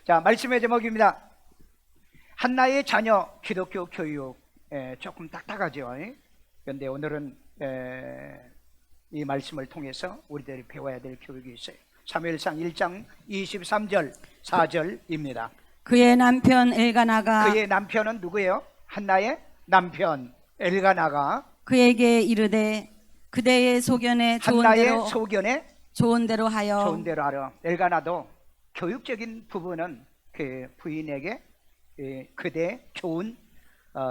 자, 말씀의 제목입니다. 한나의 자녀 기독교 교육. 조금 딱딱하죠. 그런데 오늘은 이 말씀을 통해서 우리들이 배워야 될 교육이 있어요. 사무엘상 1장 23절 4절입니다. 그의 남편 엘가나가 그의 남편은 누구예요? 한나의 남편 엘가나가 그에게 이르되 그대의 소견에 한나의 소견에 좋은 대로 하여. 좋은 대로 하라. 엘가나도 교육적인 부분은 그 부인에게 그대 좋은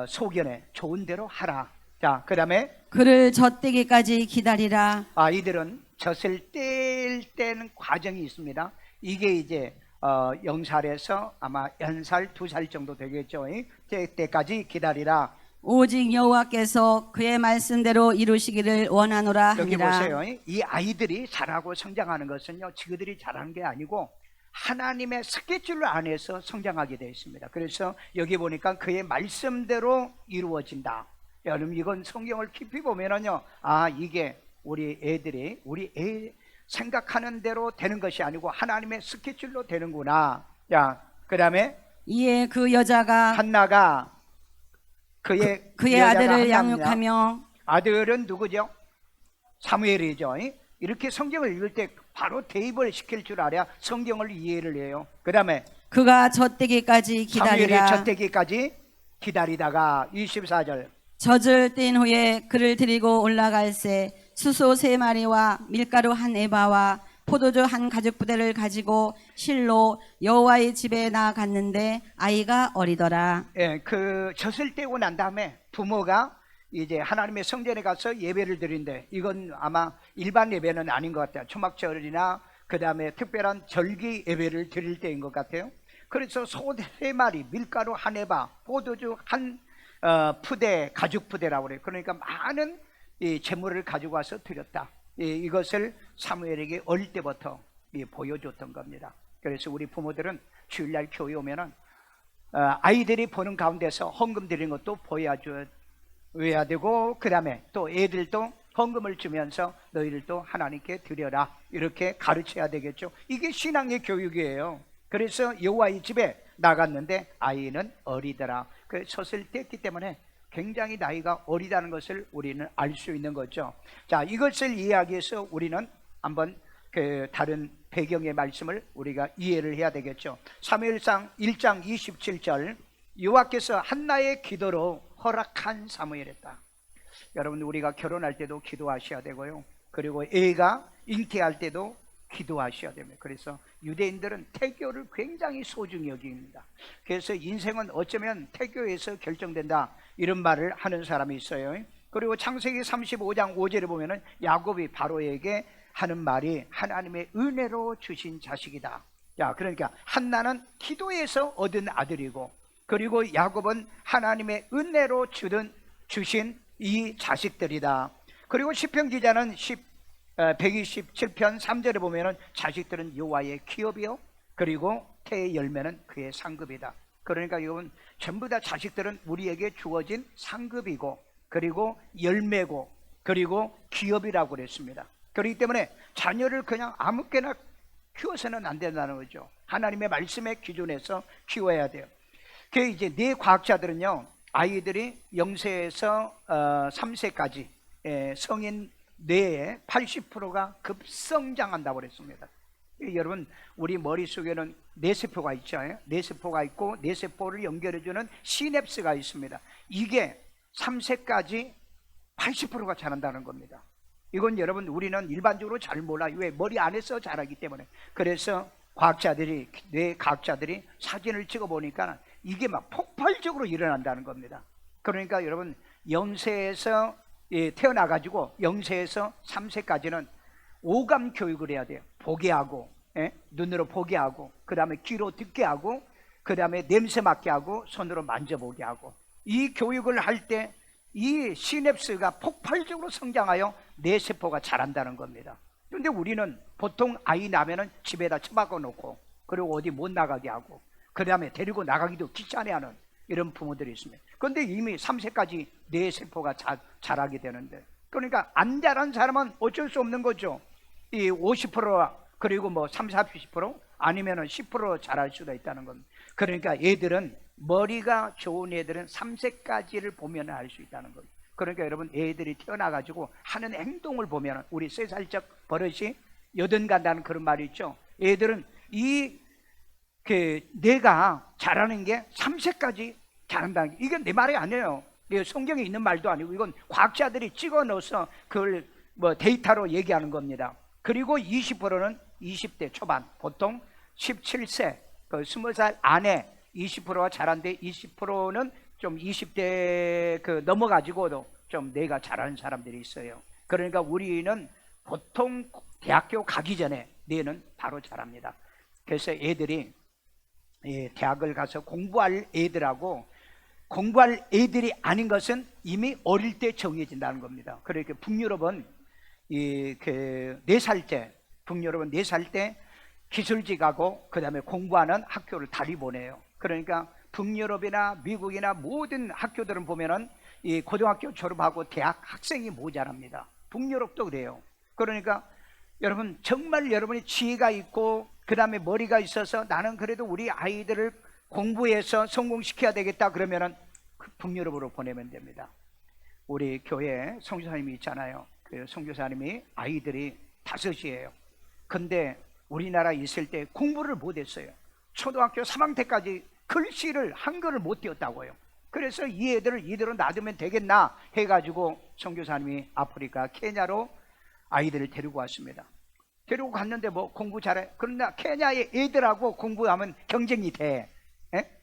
소견에 좋은 대로 하라. 자, 그 다음에 그를 젖되기까지 기다리라. 아이들은 젖을 뗄 때는 과정이 있습니다. 이게 이제 0살에서 아마 1살, 2살 정도 되겠죠. 때까지 기다리라. 오직 여호와께서 그의 말씀대로 이루시기를 원하노라 여기 하니라. 보세요. 이 아이들이 자라고 성장하는 것은요, 지그들이 자라는 게 아니고 하나님의 스케줄 안에서 성장하게 되어 있습니다. 그래서 여기 보니까 그의 말씀대로 이루어진다. 여러분, 이건 성경을 깊이 보면은요, 아, 이게 우리 애들이 우리 애 생각하는 대로 되는 것이 아니고 하나님의 스케줄로 되는구나. 자, 그 다음에 이에 그 여자가 한나가 그의 아들을 한나입니다. 양육하며. 아들은 누구죠? 사무엘이죠. 이렇게 성경을 읽을 때 바로 대입을 시킬 줄 알아야 성경을 이해를 해요. 그 다음에 그가 젖되기까지 기다리라. 사무엘이 젖되기까지 기다리다가 24절 젖을 뗀 후에 그를 데리고 올라갈새 수소 3마리와 밀가루 1에바와 포도주 1가죽부대를 가지고 실로 여호와의 집에 나아갔는데 아이가 어리더라. 그 젖을 떼고 난 다음에 부모가 이제 하나님의 성전에 가서 예배를 드린대. 이건 아마 일반 예배는 아닌 것 같아요. 초막절이나 그 다음에 특별한 절기 예배를 드릴 때인 것 같아요. 그래서 소 3마리, 밀가루 1에바, 포도주 1푸대, 가죽 푸대라고 그래요. 그러니까 많은 이 재물을 가지고 와서 드렸다. 이것을 사무엘에게 어릴 때부터 보여줬던 겁니다. 그래서 우리 부모들은 주일날 교회 오면은 아이들이 보는 가운데서 헌금 드리는 것도 보여줘야 되고, 그 다음에 또 애들도 헌금을 주면서 너희를 또 하나님께 드려라, 이렇게 가르쳐야 되겠죠. 이게 신앙의 교육이에요. 그래서 여호와의 집에 나갔는데 아이는 어리더라. 그 젖을 뗐기 때문에 굉장히 나이가 어리다는 것을 우리는 알 수 있는 거죠. 자, 이것을 이야기해서 우리는 한번 그 다른 배경의 말씀을 우리가 이해를 해야 되겠죠. 사무엘상 1장 27절 여호와께서 한나의 기도로 허락한 사무엘이었다. 여러분, 우리가 결혼할 때도 기도하셔야 되고요, 그리고 애가 잉태할 때도 기도하셔야 됩니다. 그래서 유대인들은 태교를 굉장히 소중히 여깁니다. 그래서 인생은 어쩌면 태교에서 결정된다, 이런 말을 하는 사람이 있어요. 그리고 창세기 35장 5절에 보면은 야곱이 바로에게 하는 말이 하나님의 은혜로 주신 자식이다. 자, 그러니까 한나는 기도에서 얻은 아들이고, 그리고 야곱은 하나님의 은혜로 주신 이 자식들이다. 그리고 시편 기자는 127편 3절에 보면은 자식들은 여호와의 기업이요, 그리고 태의 열매는 그의 상급이다. 그러니까 이건 전부 다 자식들은 우리에게 주어진 상급이고, 그리고 열매고, 그리고 기업이라고 그랬습니다. 그렇기 때문에 자녀를 그냥 아무렇게나 키워서는 안 된다는 거죠. 하나님의 말씀의 기준에서 키워야 돼요. 그 이제 뇌 과학자들은요, 아이들이 0세에서 3세까지 성인 뇌의 80%가 급성장한다고 그랬습니다. 여러분, 우리 머릿속에는 뇌세포가 있죠. 뇌세포가 있고, 뇌세포를 연결해주는 시냅스가 있습니다. 이게 3세까지 80%가 자란다는 겁니다. 이건 여러분, 우리는 일반적으로 잘 몰라요. 왜? 머리 안에서 자라기 때문에. 그래서 뇌과학자들이 사진을 찍어보니까 이게 막 폭발적으로 일어난다는 겁니다. 그러니까 여러분, 0세에서 태어나가지고 0세에서 3세까지는 오감 교육을 해야 돼요. 보게 하고, 눈으로 보게 하고, 그 다음에 귀로 듣게 하고, 그 다음에 냄새 맡게 하고, 손으로 만져보게 하고. 이 교육을 할 때 이 시냅스가 폭발적으로 성장하여 뇌세포가 자란다는 겁니다. 그런데 우리는 보통 아이 나면은 집에다 처박아 놓고, 그리고 어디 못 나가게 하고, 그 다음에 데리고 나가기도 귀찮아하는 이런 부모들이 있습니다. 그런데 이미 3세까지 뇌세포가 자라게 되는데, 그러니까 안 자란 사람은 어쩔 수 없는 거죠. 이 50%, 그리고 뭐 30, 40% 아니면은 10% 잘할 수도 있다는 겁니다. 그러니까 애들은 머리가 좋은 애들은 3세까지를 보면 알 수 있다는 겁니다. 그러니까 여러분 애들이 태어나가지고 하는 행동을 보면 우리 3살적 버릇이 여든간다는 그런 말이 있죠. 애들은 내가 잘하는 게 3세까지 잘한다는 게 이건 내 말이 아니에요. 이거 성경에 있는 말도 아니고 이건 과학자들이 찍어 넣어서 그걸 뭐 데이터로 얘기하는 겁니다. 그리고 20%는 20대 초반, 보통 17세, 20살 안에 20%가 잘하는데 20%는 좀 20대 넘어가지고도 좀 내가 잘하는 사람들이 있어요. 그러니까 우리는 보통 대학교 가기 전에 뇌는 바로 잘합니다. 그래서 애들이 대학을 가서 공부할 애들하고 공부할 애들이 아닌 것은 이미 어릴 때 정해진다는 겁니다. 그러니까 북유럽은 4살 때, 북유럽은 4살 때 기술직 가고 그 다음에 공부하는 학교를 다리 보내요. 그러니까 북유럽이나 미국이나 모든 학교들은 보면은 이 고등학교 졸업하고 대학 학생이 모자랍니다. 북유럽도 그래요. 그러니까 여러분 정말 여러분이 지혜가 있고 그 다음에 머리가 있어서 나는 그래도 우리 아이들을 공부해서 성공시켜야 되겠다 그러면은 북유럽으로 보내면 됩니다. 우리 교회 선교사님이 있잖아요. 그 선교사님이 아이들이 5이에요. 근데 우리나라에 있을 때 공부를 못했어요. 초등학교 3학년 때까지 글씨를 한글을 못 띄웠다고요. 그래서 이 애들을 이대로 놔두면 되겠나 해가지고 선교사님이 아프리카 케냐로 아이들을 데리고 왔습니다. 데리고 갔는데 뭐 공부 잘해. 그러나 케냐의 애들하고 공부하면 경쟁이 돼.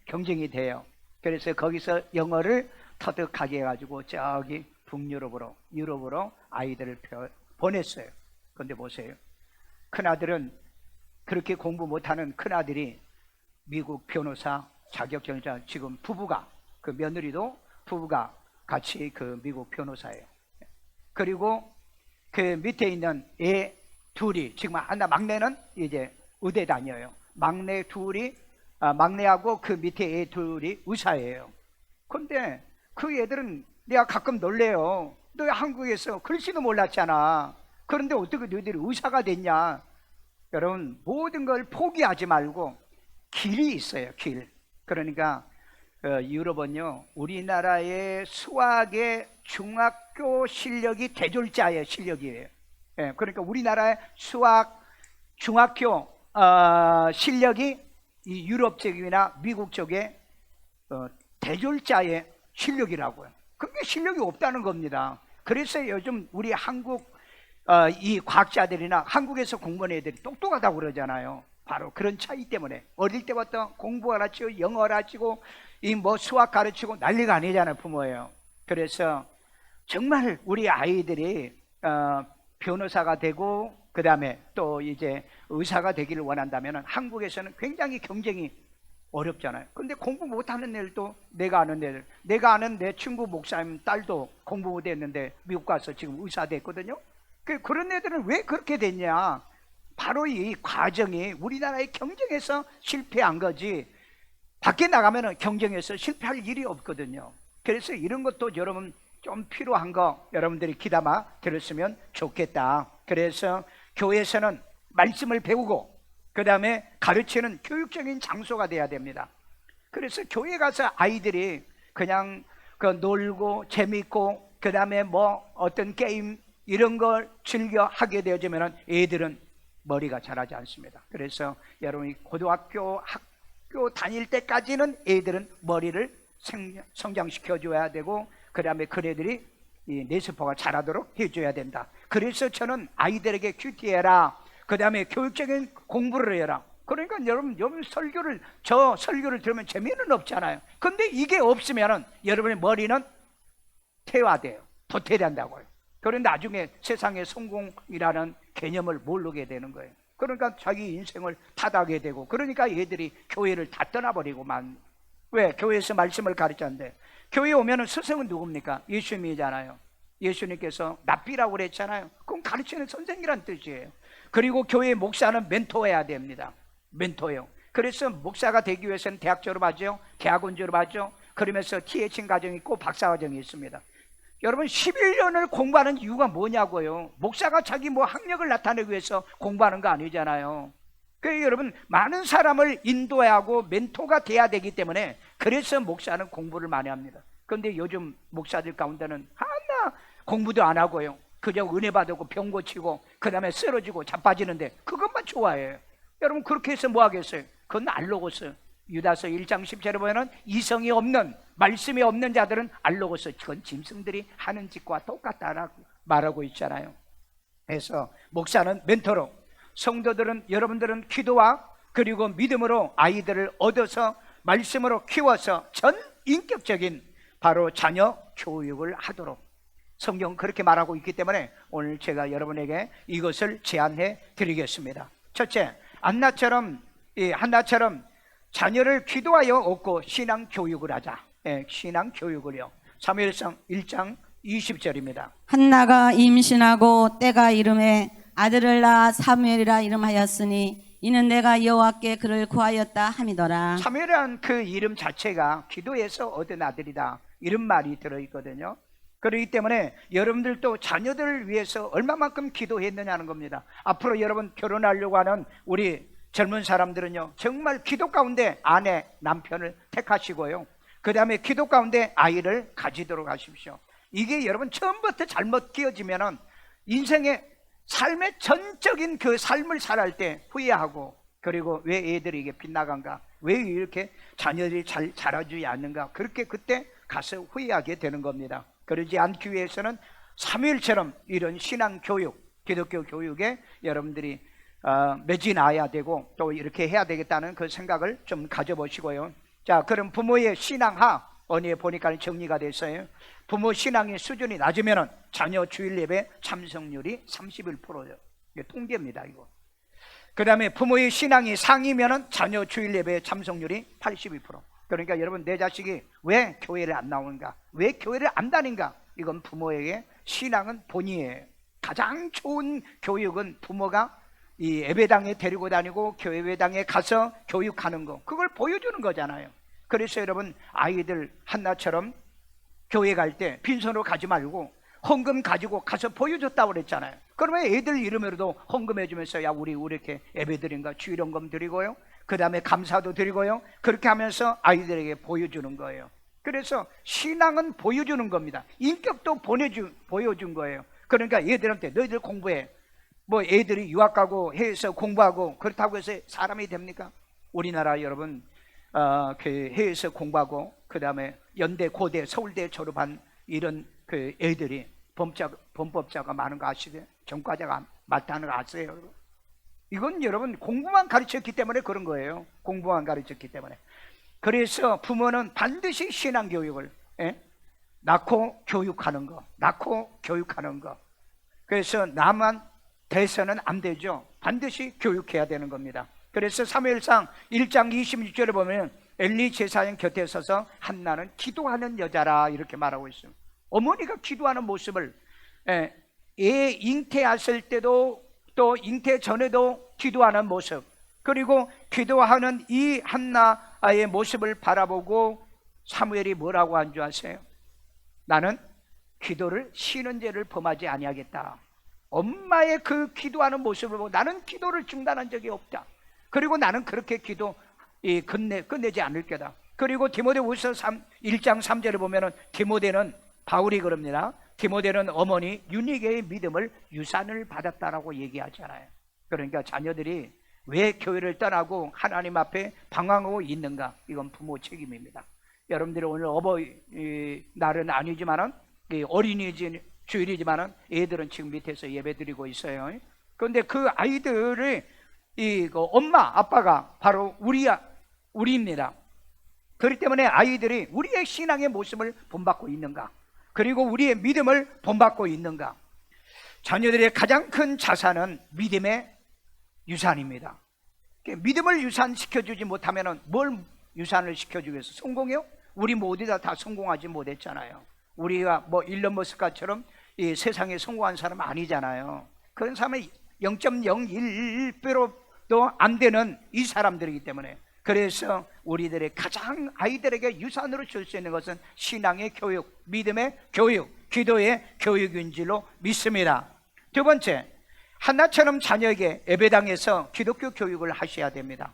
경쟁이 돼요. 그래서 거기서 영어를 터득하게 해가지고 저기 북유럽으로 유럽으로 아이들을 보냈어요. 그런데 보세요. 큰아들은 그렇게 공부 못하는 큰아들이 미국 변호사 자격증자 지금 부부가 그 며느리도 부부가 같이 그 미국 변호사예요. 그리고 그 밑에 있는 애 둘이 지금 하나 막내는 이제 의대 다녀요. 막내 둘이 막내하고 그 밑에 애 둘이 의사예요. 근데 그 애들은 내가 가끔 놀래요. 너 한국에서 글씨도 몰랐잖아. 그런데 어떻게 너희들이 의사가 됐냐? 여러분 모든 걸 포기하지 말고 길이 있어요. 길. 그러니까 유럽은요 우리나라의 수학의 중학교 실력이 대졸자의 실력이에요. 그러니까 우리나라의 수학 중학교 실력이 이 유럽 쪽이나 미국 쪽에 대졸자의 실력이라고요. 그게 실력이 없다는 겁니다. 그래서 요즘 우리 한국 이 과학자들이나 한국에서 공부하는 애들이 똑똑하다고 그러잖아요. 바로 그런 차이 때문에 어릴 때부터 공부 가르치고 영어 가르치고 이 뭐 수학 가르치고 난리가 아니잖아요. 부모예요. 그래서 정말 우리 아이들이 변호사가 되고 그 다음에 또 이제 의사가 되기를 원한다면 한국에서는 굉장히 경쟁이 어렵잖아요. 근데 공부 못하는 애들도 내가 아는 내 친구 목사님 딸도 공부 못했는데 미국 가서 지금 의사 됐거든요. 그런 애들은 왜 그렇게 됐냐? 바로 이 과정이 우리나라의 경쟁에서 실패한 거지 밖에 나가면 경쟁에서 실패할 일이 없거든요. 그래서 이런 것도 여러분 좀 필요한 거 여러분들이 귀담아 들었으면 좋겠다. 그래서 교회에서는 말씀을 배우고 그 다음에 가르치는 교육적인 장소가 돼야 됩니다. 그래서 교회 가서 아이들이 그냥 놀고 재밌고 그 다음에 뭐 어떤 게임 이런 걸 즐겨 하게 되어지면 애들은 머리가 자라지 않습니다. 그래서 여러분이 고등학교 학교 다닐 때까지는 애들은 머리를 성장시켜 줘야 되고 그 다음에 그네들이 이 뇌세포가 자라도록 해줘야 된다. 그래서 저는 아이들에게 큐티해라. 그 다음에 교육적인 공부를 해라. 그러니까 여러분 저 설교를 들으면 재미는 없잖아요. 근데 이게 없으면 여러분의 머리는 퇴화돼요. 도태된다고요. 그런데 나중에 세상의 성공이라는 개념을 모르게 되는 거예요. 그러니까 자기 인생을 타닥하게 되고 그러니까 얘들이 교회를 다 떠나버리고만. 왜? 교회에서 말씀을 가르쳤는데 교회에 오면 스승은 누굽니까? 예수님이잖아요. 예수님께서 랍비라고 그랬잖아요. 그건 가르치는 선생이란 뜻이에요. 그리고 교회 목사는 멘토해야 됩니다. 멘토예요. 그래서 목사가 되기 위해서는 대학 졸업하죠. 대학원 졸업하죠. 그러면서 TH 과정이 있고 박사 과정이 있습니다. 여러분 11년을 공부하는 이유가 뭐냐고요. 목사가 자기 뭐 학력을 나타내기 위해서 공부하는 거 아니잖아요. 그 여러분 많은 사람을 인도해야 하고 멘토가 돼야 되기 때문에 그래서 목사는 공부를 많이 합니다. 그런데 요즘 목사들 가운데는 하나 공부도 안 하고요, 그저 은혜 받고 병 고치고 그 다음에 쓰러지고 자빠지는데 그것만 좋아해요. 여러분 그렇게 해서 뭐 하겠어요? 그건 알로고스. 유다서 1장 10절에 보면 이성이 없는, 말씀이 없는 자들은 알로고스, 그건 짐승들이 하는 짓과 똑같다라고 말하고 있잖아요. 그래서 목사는 멘토로, 성도들은, 여러분들은 기도와 그리고 믿음으로 아이들을 얻어서 말씀으로 키워서 전 인격적인 바로 자녀 교육을 하도록 성경 그렇게 말하고 있기 때문에 오늘 제가 여러분에게 이것을 제안해 드리겠습니다. 첫째, 한나처럼 자녀를 기도하여 얻고 신앙 교육을 하자. 신앙 교육을요. 사무엘상 1장 20절입니다. 한나가 임신하고 때가 이름에 아들을 낳아 사무엘이라 이름하였으니 이는 내가 여호와께 그를 구하였다 함이더라. 사무엘이라는 그 이름 자체가 기도에서 얻은 아들이다, 이런 말이 들어있거든요. 그렇기 때문에 여러분들도 자녀들을 위해서 얼마만큼 기도했느냐는 겁니다. 앞으로 여러분 결혼하려고 하는 우리 젊은 사람들은요, 정말 기도 가운데 아내, 남편을 택하시고요, 그 다음에 기도 가운데 아이를 가지도록 하십시오. 이게 여러분 처음부터 잘못 끼어지면은 인생의 삶의 전적인 그 삶을 살아갈 때 후회하고, 그리고 왜 애들이 이게 빗나간가, 왜 이렇게 자녀들이 잘 자라주지 않는가, 그렇게 그때 가서 후회하게 되는 겁니다. 그러지 않기 위해서는 사무엘처럼 이런 신앙 교육, 기독교 교육에 여러분들이 매진해야 되고 또 이렇게 해야 되겠다는 그 생각을 좀 가져보시고요. 자, 그럼 부모의 신앙하 언니에 보니까 정리가 됐어요. 부모 신앙의 수준이 낮으면은 자녀 주일 예배 참석률이 31%예요. 이게 통계입니다, 이거. 그 다음에 부모의 신앙이 상이면은 자녀 주일 예배 참석률이 82%. 그러니까 여러분, 내 자식이 왜 교회를 안 나오는가, 왜 교회를 안 다닌가, 이건 부모에게 신앙은 본이에요. 가장 좋은 교육은 부모가 이 예배당에 데리고 다니고 교회당에 가서 교육하는 거, 그걸 보여주는 거잖아요. 그래서 여러분, 아이들 한나처럼 교회 갈 때 빈손으로 가지 말고 헌금 가지고 가서 보여줬다고 그랬잖아요. 그러면 애들 이름으로도 헌금해 주면서, 야, 우리 이렇게 예배 드린가, 주일헌금 드리고요, 그 다음에 감사도 드리고요, 그렇게 하면서 아이들에게 보여주는 거예요. 그래서 신앙은 보여주는 겁니다. 인격도 보여준 거예요. 그러니까 얘들한테 너희들 공부해, 뭐 애들이 유학 가고 해외에서 공부하고 그렇다고 해서 사람이 됩니까? 우리나라 여러분 그 해외에서 공부하고 그 다음에 연대, 고대, 서울대 졸업한 이런 그 애들이 범법자가 많은 거 아시죠? 전과자가 많다는 거 아세요, 여러분? 이건 여러분 공부만 가르쳤기 때문에 그런 거예요. 공부만 가르쳤기 때문에. 그래서 부모는 반드시 신앙교육을 낳고 교육하는 거, 낳고 교육하는 거. 그래서 나만 돼서는 안 되죠. 반드시 교육해야 되는 겁니다. 그래서 사무엘상 1장 26절에 보면 엘리 제사장 곁에 서서 한나는 기도하는 여자라 이렇게 말하고 있습니다. 어머니가 기도하는 모습을, 애 잉태했을 때도 또 잉태 전에도 기도하는 모습, 그리고 기도하는 이 한나의 모습을 바라보고 사무엘이 뭐라고 한 줄 아세요? 나는 기도를 쉬는 죄를 범하지 아니하겠다. 엄마의 그 기도하는 모습을 보고 나는 기도를 중단한 적이 없다. 그리고 나는 그렇게 기도 끝내지 않을 거다. 그리고 디모데후서 1장 3절에 보면은 디모데는, 바울이 그럽니다. 디모데는 어머니 유니게의 믿음을 유산을 받았다라고 얘기하잖아요. 그러니까 자녀들이 왜 교회를 떠나고 하나님 앞에 방황하고 있는가, 이건 부모 책임입니다. 여러분들이 오늘 어버이날은 아니지만은 어린이 주일이지만은 애들은 지금 밑에서 예배 드리고 있어요. 그런데 그 아이들의 엄마 아빠가 바로 우리입니다. 그렇기 때문에 아이들이 우리의 신앙의 모습을 본받고 있는가, 그리고 우리의 믿음을 본받고 있는가. 자녀들의 가장 큰 자산은 믿음의 유산입니다. 믿음을 유산시켜주지 못하면 뭘 유산을 시켜주겠어? 성공이요? 우리 모두 다 성공하지 못했잖아요. 우리가 뭐 일론 머스크처럼 이 세상에 성공한 사람 아니잖아요. 그런 사람은 0.01%도 안 되는 이 사람들이기 때문에, 그래서 우리들의 가장 아이들에게 유산으로 줄 수 있는 것은 신앙의 교육, 믿음의 교육, 기도의 교육인 줄로 믿습니다. 두 번째, 한나처럼 자녀에게 예배당에서 기독교 교육을 하셔야 됩니다.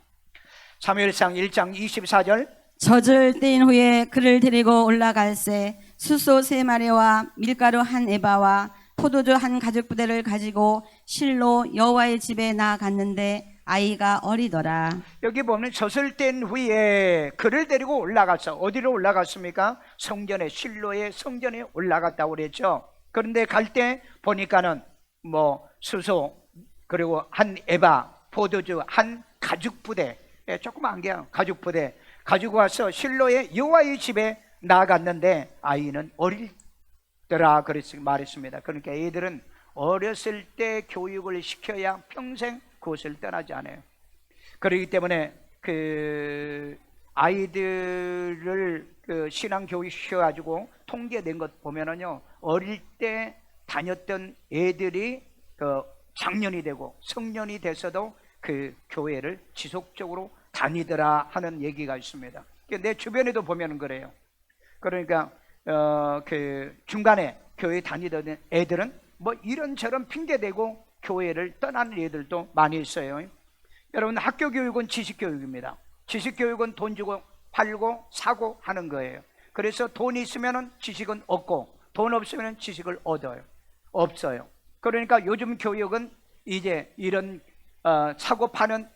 사무엘상 1장 24절 젖을 뗀 후에 그를 데리고 올라갈새 수소 3마리와 밀가루 1에바와 포도주 1가죽부대를 가지고 실로 여호와의 집에 나아갔는데 아이가 어리더라. 여기 보면 젖을 뗀 후에 그를 데리고 올라가서 어디로 올라갔습니까? 성전에 실로의 성전에 올라갔다고 그랬죠. 그런데 갈 때 보니까는 뭐 수소 그리고 1에바 포도주 1가죽부대 조그만 게 가죽부대 가지고 와서 실로의 여호와의 집에 나아갔는데 아이는 어리더라 그랬 말했습니다. 그러니까 애들은 어렸을 때 교육을 시켜야 평생 그것을 떠나지 않아요. 그렇기 때문에 그 아이들을 그 신앙 교육 시켜가지고 통계된 것 보면은요, 어릴 때 다녔던 애들이 그 장년이 되고 성년이 돼서도 그 교회를 지속적으로 다니더라 하는 얘기가 있습니다. 내 주변에도 보면은 그래요. 그러니까 그 중간에 교회 다니던 애들은 뭐 이런저런 핑계대고 교회를 떠나는 애들도 많이 있어요. 여러분, 학교 교육은 지식 교육입니다. 지식 교육은 돈 주고 팔고 사고 하는 거예요. 그래서 돈이 있으면은 지식은 얻고 돈 없으면은 지식을 얻어요. 없어요. 그러니까 요즘 교육은 이제 이런 사고 파는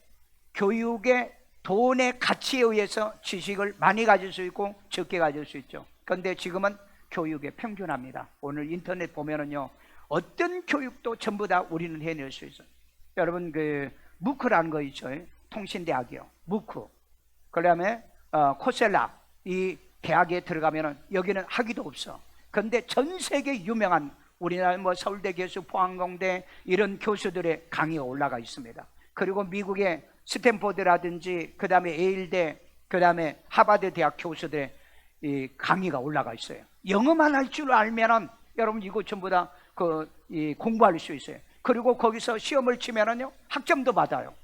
교육의 돈의 가치에 의해서 지식을 많이 가질 수 있고 적게 가질 수 있죠. 그런데 지금은 교육의 평준화입니다. 오늘 인터넷 보면은요, 어떤 교육도 전부 다 우리는 해낼 수 있어요. 여러분, 그 무크라는 거 있죠. 통신대학이요. 무크. 그 다음에 코셀라. 이 대학에 들어가면은 여기는 학위도 없어. 그런데 전 세계 유명한 우리나라 뭐 서울대 교수, 포항공대 이런 교수들의 강의가 올라가 있습니다. 그리고 미국의 스탠포드라든지 그 다음에 예일대, 그 다음에 하버드 대학 교수들의 이 강의가 올라가 있어요. 영어만 할 줄 알면은 여러분 이거 전부 다 공부할 수 있어요. 그리고 거기서 시험을 치면은요, 학점도 받아요.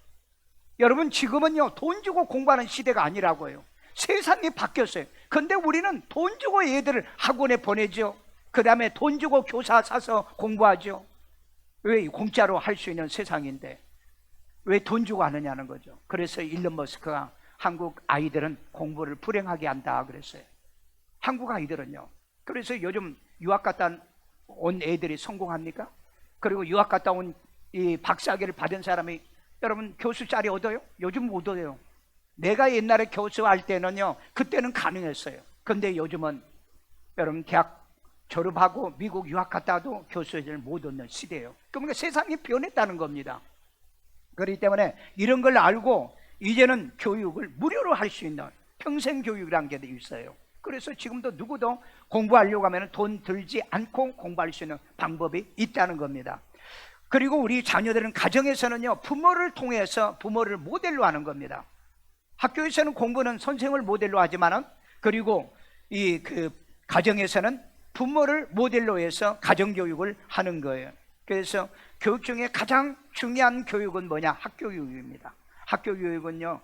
여러분, 지금은요, 돈 주고 공부하는 시대가 아니라고요. 세상이 바뀌었어요. 근데 우리는 돈 주고 애들을 학원에 보내죠. 그 다음에 돈 주고 교사 사서 공부하죠. 왜? 공짜로 할 수 있는 세상인데 왜 돈 주고 하느냐는 거죠. 그래서 일론 머스크가 한국 아이들은 공부를 불행하게 한다 그랬어요. 한국 아이들은요. 그래서 요즘 유학 갔다 온 애들이 성공합니까? 그리고 유학 갔다 온 이 박사학위를 받은 사람이 여러분 교수 자리 얻어요? 요즘 못 얻어요. 내가 옛날에 교수할 때는요, 그때는 가능했어요. 근데 요즘은 여러분 대학 졸업하고 미국 유학 갔다도 교수를 못 얻는 시대예요. 그러니까 세상이 변했다는 겁니다. 그렇기 때문에 이런 걸 알고 이제는 교육을 무료로 할 수 있는 평생 교육이라는 게 있어요. 그래서 지금도 누구도 공부하려고 하면 돈 들지 않고 공부할 수 있는 방법이 있다는 겁니다. 그리고 우리 자녀들은 가정에서는요, 부모를 통해서 부모를 모델로 하는 겁니다. 학교에서는 공부는 선생을 모델로 하지만은, 그리고 이 가정에서는 부모를 모델로 해서 가정교육을 하는 거예요. 그래서 교육 중에 가장 중요한 교육은 뭐냐? 학교 교육입니다. 학교 교육은요,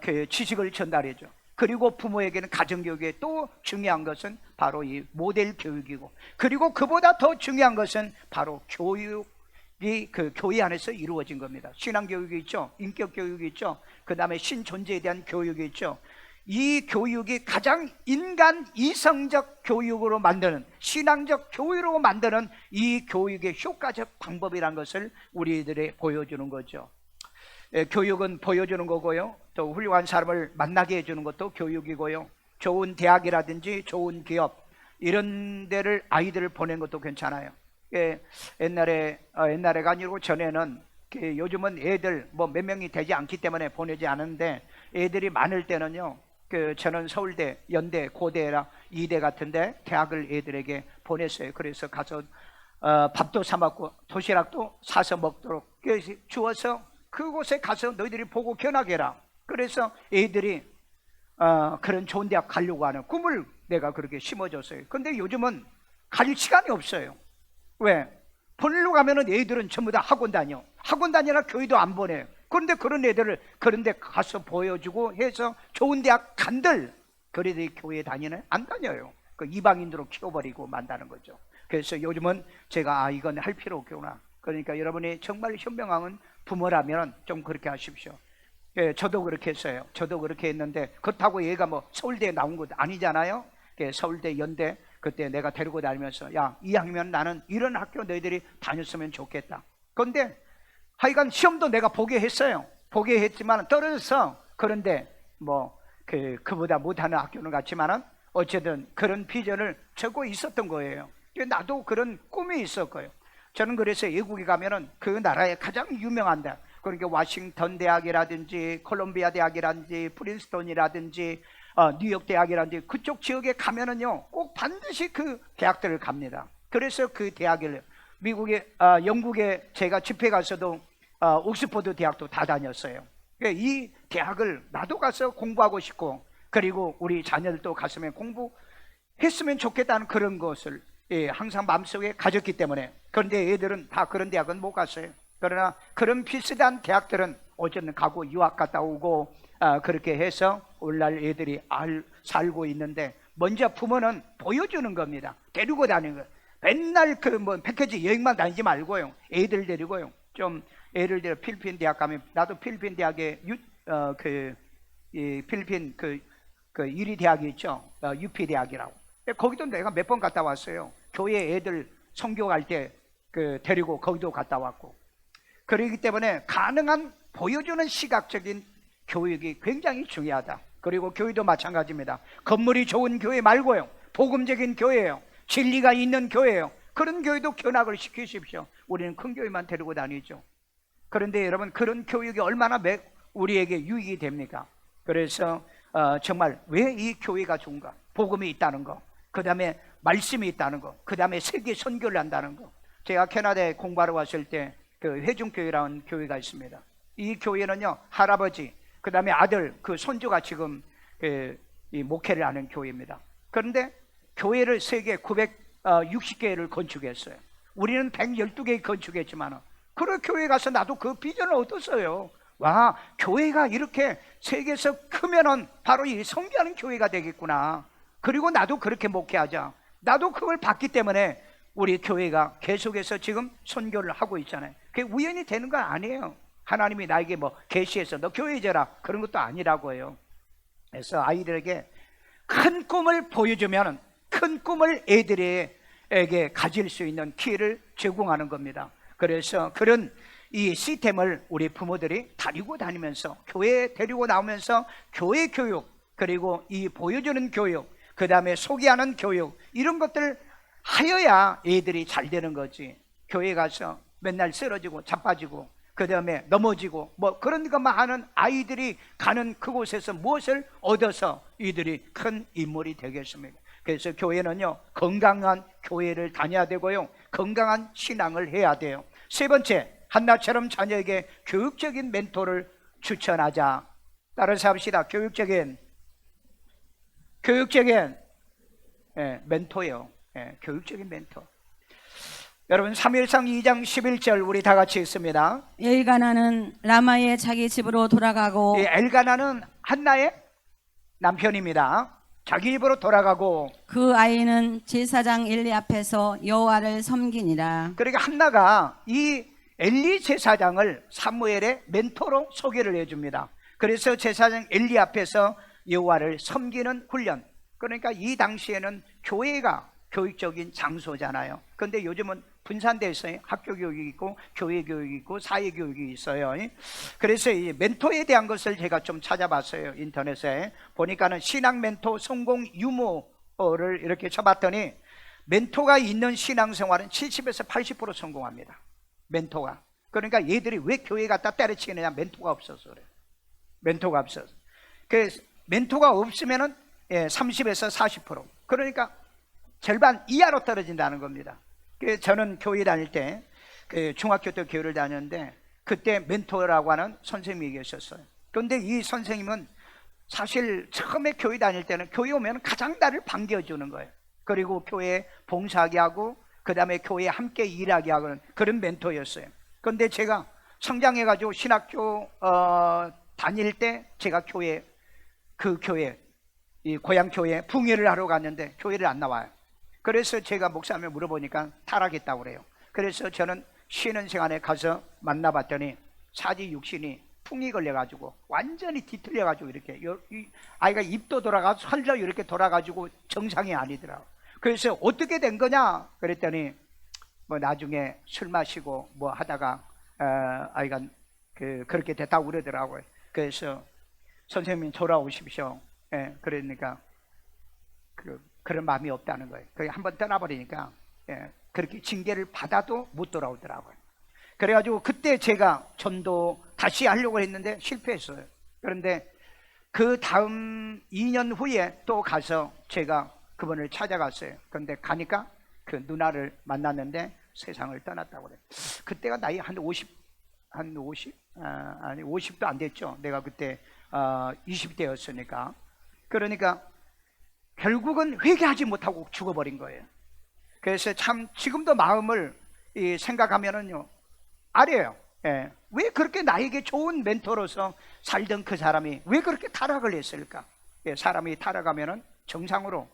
그 지식을 전달해줘. 그리고 부모에게는 가정교육에 또 중요한 것은 바로 이 모델 교육이고, 그리고 그보다 더 중요한 것은 바로 교육이 그 교회 안에서 이루어진 겁니다. 신앙교육이 있죠, 인격교육이 있죠, 그 다음에 신존재에 대한 교육이 있죠. 이 교육이 가장 인간 이성적 교육으로 만드는, 신앙적 교육으로 만드는 이 교육의 효과적 방법이란 것을 우리들이 보여주는 거죠. 교육은 보여주는 거고요, 또 훌륭한 사람을 만나게 해주는 것도 교육이고요, 좋은 대학이라든지 좋은 기업 이런 데를 아이들을 보낸 것도 괜찮아요. 옛날에가 아니고 전에는 요즘은 애들 뭐 몇 명이 되지 않기 때문에 보내지 않은데, 애들이 많을 때는요, 저는 서울대, 연대, 고대라 이대 같은데 대학을 애들에게 보냈어요. 그래서 가서 밥도 사 먹고 도시락도 사서 먹도록 주어서 그곳에 가서 너희들이 보고 견학해라. 그래서 애들이 그런 좋은 대학 가려고 하는 꿈을 내가 그렇게 심어줬어요. 근데 요즘은 갈 시간이 없어요. 왜? 보내려고 가면은 애들은 전부 다 학원 다녀. 학원 다니나 교회도 안 보내요. 그런데 그런 애들을 그런 데 가서 보여주고 해서 좋은 대학 간들, 그래도 교회 다니는 안 다녀요. 그 이방인으로 키워버리고 만다는 거죠. 그래서 요즘은 제가 이건 할 필요 없구나. 그러니까 여러분이 정말 현명한 부모라면 좀 그렇게 하십시오. 예, 저도 그렇게 했어요. 저도 그렇게 했는데 그렇다고 얘가 뭐 서울대에 나온 것도 아니잖아요. 예, 서울대, 연대 그때 내가 데리고 다니면서 야, 이왕이면 나는 이런 학교 너희들이 다녔으면 좋겠다. 그런데 하여간 시험도 내가 보게 했어요. 보게 했지만 떨어졌어. 그런데 뭐 그보다 못하는 학교는 같지만은 어쨌든 그런 비전을 적고 있었던 거예요. 나도 그런 꿈이 있었고요. 저는 그래서 외국에 가면은 그 나라의 가장 유명한 데, 그러니까 워싱턴 대학이라든지 콜롬비아 대학이라든지 프린스턴이라든지 뉴욕 대학이라든지 그쪽 지역에 가면은요 꼭 반드시 그 대학들을 갑니다. 그래서 그 대학을 미국에 영국에 제가 집회 가서도 옥스퍼드 대학도 다 다녔어요. 이 대학을 나도 가서 공부하고 싶고 그리고 우리 자녀들도 갔으면 공부했으면 좋겠다는 그런 것을 항상 마음속에 가졌기 때문에. 그런데 애들은 다 그런 대학은 못 갔어요. 그러나 그런 비슷한 대학들은 어쨌든 가고 유학 갔다 오고 그렇게 해서 오늘날 애들이 살고 있는데 먼저 부모는 보여주는 겁니다. 데리고 다니는 거예요. 맨날 그 뭐 패키지 여행만 다니지 말고요. 애들 데리고요. 좀 예를 들어 필리핀 대학 가면 나도 필리핀 대학에 필리핀 그 1위 대학이 있죠. UP 대학이라고. 거기도 내가 몇 번 갔다 왔어요. 교회 애들 선교 갈 때 데리고 거기도 갔다 왔고. 그렇기 때문에 가능한 보여주는 시각적인 교육이 굉장히 중요하다. 그리고 교회도 마찬가지입니다. 건물이 좋은 교회 말고요. 복음적인 교회예요. 진리가 있는 교회예요. 그런 교회도 견학을 시키십시오. 우리는 큰 교회만 데리고 다니죠. 그런데 여러분 그런 교육이 얼마나 우리에게 유익이 됩니까? 그래서 정말 왜 이 교회가 좋은가? 복음이 있다는 거, 그 다음에 말씀이 있다는 거, 그 다음에 세계 선교를 한다는 거. 제가 캐나다에 공부하러 왔을 때 그 회중교회라는 교회가 있습니다. 이 교회는요 할아버지, 그 다음에 아들, 그 손주가 지금 이 목회를 하는 교회입니다. 그런데 교회를 세계 960개를 건축했어요. 우리는 112개 건축했지만 그런 교회 가서 나도 그 비전을 얻었어요. 와, 교회가 이렇게 세계에서 크면은 바로 이 선교하는 교회가 되겠구나. 그리고 나도 그렇게 목회하자. 나도 그걸 봤기 때문에 우리 교회가 계속해서 지금 선교를 하고 있잖아요. 그게 우연히 되는 건 아니에요. 하나님이 나에게 뭐 계시해서 너 교회져라 그런 것도 아니라고 해요. 그래서 아이들에게 큰 꿈을 보여주면 큰 꿈을 애들에게 가질 수 있는 기회를 제공하는 겁니다. 그래서 그런 이 시스템을 우리 부모들이 다니고 다니면서 교회에 데리고 나오면서 교회 교육, 그리고 이 보여주는 교육, 그 다음에 소개하는 교육, 이런 것들을 하여야 애들이 잘 되는 거지. 교회 가서 맨날 쓰러지고 자빠지고 그 다음에 넘어지고 뭐 그런 것만 하는 아이들이 가는 그곳에서 무엇을 얻어서 이들이 큰 인물이 되겠습니까? 그래서 교회는요 건강한 교회를 다녀야 되고요, 건강한 신앙을 해야 돼요. 세 번째, 한나처럼 자녀에게 교육적인 멘토를 추천하자. 따라서 합시다. 교육적인 멘토예요. 교육적인 멘토. 여러분 사무엘상 2장 11절 우리 다 같이 읽습니다. 엘가나는 라마의 자기 집으로 돌아가고 엘가나는 한나의 남편입니다. 자기 집으로 돌아가고 그 아이는 제사장 엘리 앞에서 여호와를 섬기니라. 그러니까 한나가 이 엘리 제사장을 사무엘의 멘토로 소개를 해줍니다. 그래서 제사장 엘리 앞에서 여호와를 섬기는 훈련. 그러니까 이 당시에는 교회가 교육적인 장소잖아요. 그런데 요즘은 분산되어 있어요. 학교 교육이 있고 교회 교육이 있고 사회 교육이 있어요. 그래서 이 멘토에 대한 것을 제가 좀 찾아봤어요. 인터넷에 보니까는 신앙 멘토 성공 유무를 이렇게 쳐봤더니 멘토가 있는 신앙생활은 70에서 80% 성공합니다. 멘토가. 그러니까 얘들이 왜 교회 갔다 때려치느냐? 멘토가 없어서 그래요. 멘토가 없어서. 그래서 멘토가 없으면은 30에서 40%. 그러니까 절반 이하로 떨어진다는 겁니다. 그래서 저는 교회 다닐 때 중학교 때 교회를 다녔는데 그때 멘토라고 하는 선생님이 계셨어요. 그런데 이 선생님은 사실 처음에 교회 다닐 때는 교회 오면 가장 나를 반겨주는 거예요. 그리고 교회에 봉사하게 하고 그 다음에 교회에 함께 일하게 하는 그런 멘토였어요. 그런데 제가 성장해가지고 신학교 다닐 때 제가 그 교회 이 고향 교회에 붕회를 하러 갔는데 교회를 안 나와요. 그래서 제가 목사님을 물어보니까 타락했다고 그래요. 그래서 저는 쉬는 시간에 가서 만나봤더니 사지 육신이 풍이 걸려가지고 완전히 뒤틀려가지고 이렇게 이 아이가 입도 돌아가서 살려 이렇게 돌아가지고 정상이 아니더라고. 그래서 어떻게 된 거냐 그랬더니 뭐 나중에 술 마시고 뭐 하다가 아이가 그렇게 됐다고 그러더라고요. 그래서 선생님 돌아오십시오. 그러니까 그런 마음이 없다는 거예요. 그게 한번 떠나버리니까 그렇게 징계를 받아도 못 돌아오더라고요. 그래가지고 그때 제가 전도 다시 하려고 했는데 실패했어요. 그런데 그 다음 2년 후에 또 가서 제가 그분을 찾아갔어요. 그런데 가니까 그 누나를 만났는데 세상을 떠났다고 그래요. 그때가 나이 한 50도 안 됐죠. 내가 그때 20대였으니까. 그러니까 결국은 회개하지 못하고 죽어버린 거예요. 그래서 참 지금도 마음을 생각하면은요 아려요. 왜 그렇게 나에게 좋은 멘토로서 살던 그 사람이 왜 그렇게 타락을 했을까? 사람이 타락하면은 정상으로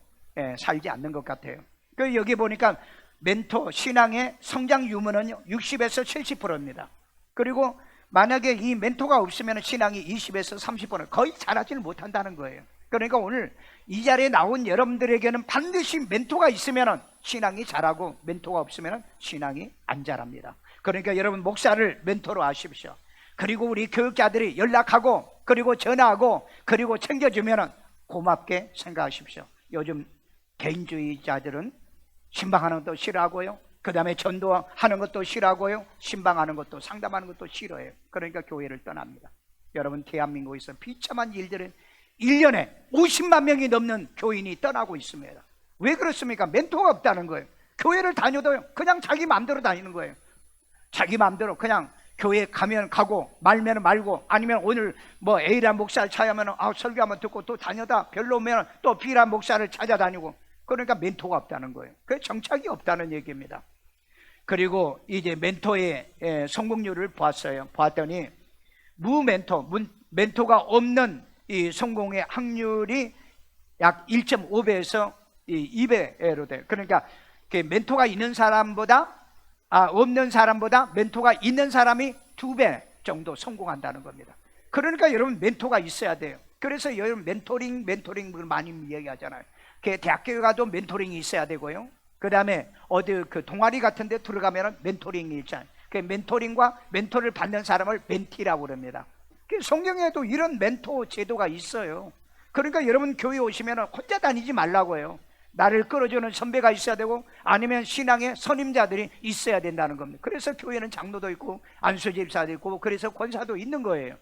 살지 않는 것 같아요. 그 여기 보니까 멘토 신앙의 성장 유무는 60에서 70%입니다. 그리고 만약에 이 멘토가 없으면 신앙이 20에서 30% 거의 자라지를 못한다는 거예요. 그러니까 오늘 이 자리에 나온 여러분들에게는 반드시 멘토가 있으면 신앙이 자라고 멘토가 없으면 신앙이 안 자랍니다. 그러니까 여러분 목사를 멘토로 하십시오. 그리고 우리 교육자들이 연락하고 그리고 전화하고 그리고 챙겨주면 고맙게 생각하십시오. 요즘 개인주의자들은 신방하는 것도 싫어하고요, 그 다음에 전도하는 것도 싫어하고요, 신방하는 것도 상담하는 것도 싫어해요. 그러니까 교회를 떠납니다. 여러분 대한민국에서 비참한 일들은 1년에 50만 명이 넘는 교인이 떠나고 있습니다. 왜 그렇습니까? 멘토가 없다는 거예요. 교회를 다녀도요 그냥 자기 마음대로 다니는 거예요. 자기 마음대로 그냥 교회 가면 가고 말면 말고, 아니면 오늘 뭐 A란 목사를 찾아면 설교 한번 듣고 또 다녀다 별로면 또 B란 목사를 찾아다니고, 그러니까 멘토가 없다는 거예요. 그 정착이 없다는 얘기입니다. 그리고 이제 멘토의 성공률을 봤더니 무멘토, 멘토가 없는 이 성공의 확률이 약 1.5배에서 2배로 돼요. 그러니까 멘토가 있는 사람보다 없는 사람보다 멘토가 있는 사람이 2배 정도 성공한다는 겁니다. 그러니까 여러분 멘토가 있어야 돼요. 그래서 여러분 멘토링 많이 얘기하잖아요. 대학교에 가도 멘토링이 있어야 되고요, 그 다음에 어디 그 동아리 같은 데 들어가면 멘토링이 있잖아요. 그 멘토링과 멘토를 받는 사람을 멘티라고 그럽니다. 성경에도 이런 멘토 제도가 있어요. 그러니까 여러분 교회 오시면 혼자 다니지 말라고요. 나를 끌어주는 선배가 있어야 되고 아니면 신앙의 선임자들이 있어야 된다는 겁니다. 그래서 교회는 장로도 있고 안수집사도 있고 그래서 권사도 있는 거예요.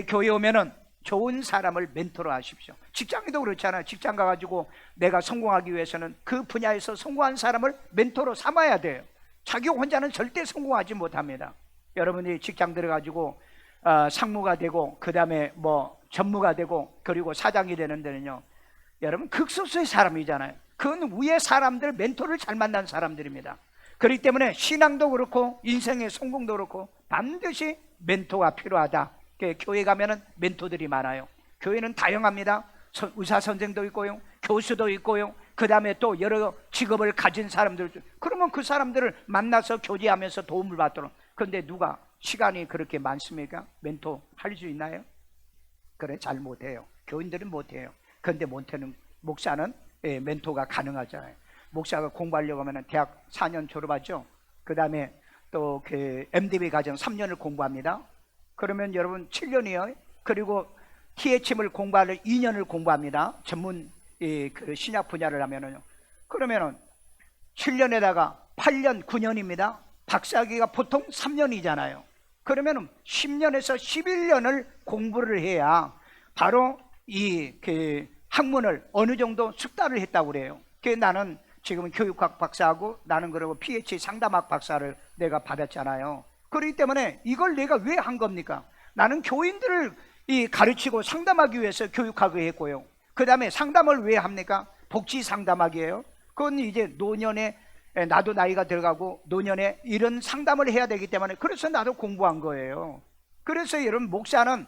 교회 오면은 좋은 사람을 멘토로 하십시오. 직장에도 그렇잖아요. 직장 가가지고 내가 성공하기 위해서는 그 분야에서 성공한 사람을 멘토로 삼아야 돼요. 자기 혼자는 절대 성공하지 못합니다. 여러분이 직장 들어가지고 상무가 되고 그 다음에 뭐 전무가 되고 그리고 사장이 되는 데는요, 여러분 극소수의 사람이잖아요. 그건 위의 사람들, 멘토를 잘 만난 사람들입니다. 그렇기 때문에 신앙도 그렇고 인생의 성공도 그렇고 반드시 멘토가 필요하다. 교회 가면은 멘토들이 많아요. 교회는 다양합니다. 의사 선생도 있고요, 교수도 있고요, 그 다음에 또 여러 직업을 가진 사람들, 그러면 그 사람들을 만나서 교제하면서 도움을 받도록. 그런데 누가 시간이 그렇게 많습니까? 멘토 할 수 있나요? 그래, 잘 못해요. 교인들은 못해요. 그런데 못하는 목사는 멘토가 가능하잖아요. 목사가 공부하려고 하면 대학 4년 졸업하죠. 그 다음에 또 MDB 과정 3년을 공부합니다. 그러면 여러분 7년이요. 그리고 THM을 공부하려 2년을 공부합니다. 전문 그 신약 분야를 하면은요. 그러면은 7년에다가 8년, 9년입니다. 박사학위가 보통 3년이잖아요. 그러면은 10년에서 11년을 공부를 해야 바로 이 학문을 어느 정도 숙달을 했다고 그래요. 나는 지금 교육학 박사하고 나는 그리고 PhD 상담학 박사를 내가 받았잖아요. 그렇기 때문에 이걸 내가 왜 한 겁니까? 나는 교인들을 가르치고 상담하기 위해서 교육학을 했고요. 그 다음에 상담을 왜 합니까? 복지 상담학이에요. 그건 이제 노년에 나도 나이가 들어가고 노년에 이런 상담을 해야 되기 때문에 그래서 나도 공부한 거예요. 그래서 여러분 목사는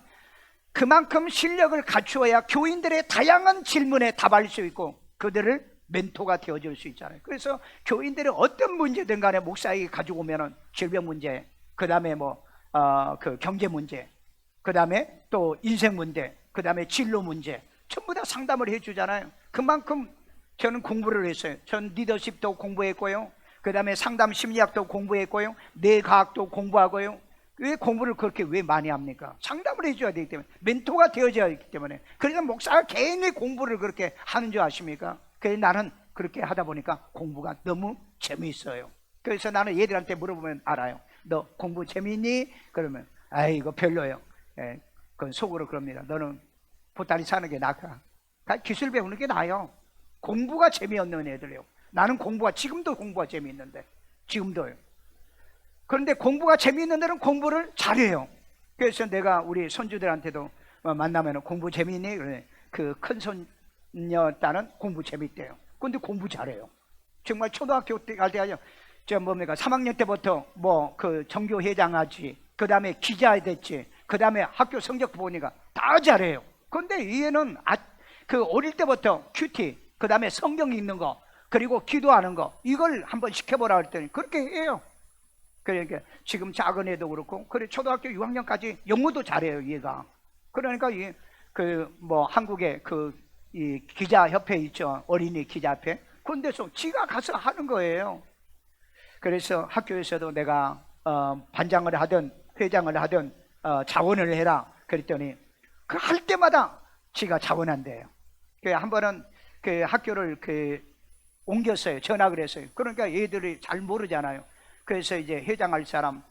그만큼 실력을 갖추어야 교인들의 다양한 질문에 답할 수 있고 그들을 멘토가 되어줄 수 있잖아요. 그래서 교인들이 어떤 문제든 간에 목사에게 가지고 오면은 질병 문제, 그 다음에 그 경제 문제, 그 다음에 또 인생 문제, 그 다음에 진로 문제 전부 다 상담을 해주잖아요. 그만큼 저는 공부를 했어요. 전 리더십도 공부했고요, 그 다음에 상담 심리학도 공부했고요, 뇌과학도 공부하고요. 왜 공부를 그렇게 왜 많이 합니까? 상담을 해줘야 되기 때문에, 멘토가 되어줘야 하기 때문에. 그래서 목사가 괜히 공부를 그렇게 하는 줄 아십니까? 그래서 나는 그렇게 하다 보니까 공부가 너무 재미있어요. 그래서 나는 얘들한테 물어보면 알아요. 너 공부 재미있니? 그러면 아이고 별로예요. 예, 그건 속으로 그럽니다. 너는 보따리 사는 게 나아. 기술 배우는 게 나아요. 공부가 재미없는 애들이에요. 나는 지금도 공부가 재미있는데, 지금도요. 그런데 공부가 재미있는 애들은 공부를 잘해요. 그래서 내가 우리 손주들한테도 만나면 공부 재미있니? 그래. 그 큰 손녀 딸은 공부 재밌대요. 근데 공부 잘해요. 정말 초등학교 때 갈 때가요, 3학년 때부터 그 전교회장 하지, 그 다음에 기자 됐지, 그 다음에 학교 성적 보니까 다 잘해요. 근데 얘는 그 어릴 때부터 큐티, 그 다음에 성경 읽는 거, 그리고 기도하는 거, 이걸 한번 시켜보라 했더니 그렇게 해요. 그러니까 지금 작은 애도 그렇고, 그래 초등학교 6학년까지 영어도 잘해요 얘가. 그러니까 한국에 이 기자협회 있죠, 어린이 기자협회. 그런데서 지가 가서 하는 거예요. 그래서 학교에서도 내가 반장을 하든 회장을 하든 자원을 해라 그랬더니 그 할 때마다 지가 자원한대요. 한 번은 그 학교를 옮겼어요. 전학을 했어요. 그러니까 얘들이 잘 모르잖아요. 그래서 이제 회장할 사람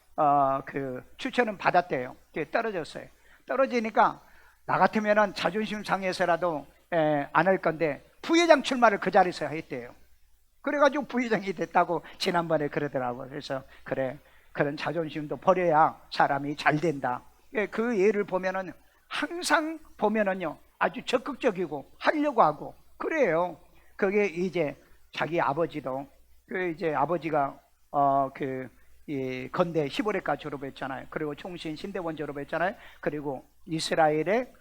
추천은 받았대요. 떨어졌어요. 떨어지니까 나 같으면은 자존심 상해서라도 안 할 건데 부회장 출마를 그 자리에서 했대요. 그래가지고 부회장이 됐다고 지난번에 그러더라고요. 그래서 그래, 그런 자존심도 버려야 사람이 잘 된다. 그 예를 보면은 항상 보면은요 아주 적극적이고 하려고 하고 그래요. 그게 이제 자기 아버지도 이제 아버지가 이 건대 히브리과 졸업했잖아요. 그리고 총신 신대원 졸업했잖아요. 그리고 이스라엘의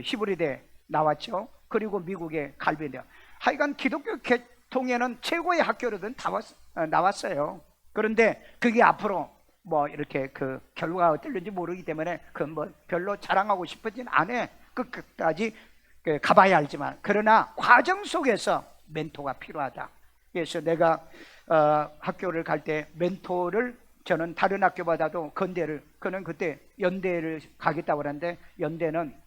히브리대 나왔죠. 그리고 미국의 갈비대. 하여간 기독교 계통에는 최고의 학교로든 다 나왔어요. 그런데 그게 앞으로 이렇게 결과가 어떨는지 모르기 때문에 별로 자랑하고 싶어진 않아. 끝까지 가봐야 알지만, 그러나 과정 속에서 멘토가 필요하다. 그래서 내가 학교를 갈 때 멘토를 저는 다른 학교보다도 그는 그때 연대를 가겠다고 그러는데, 연대는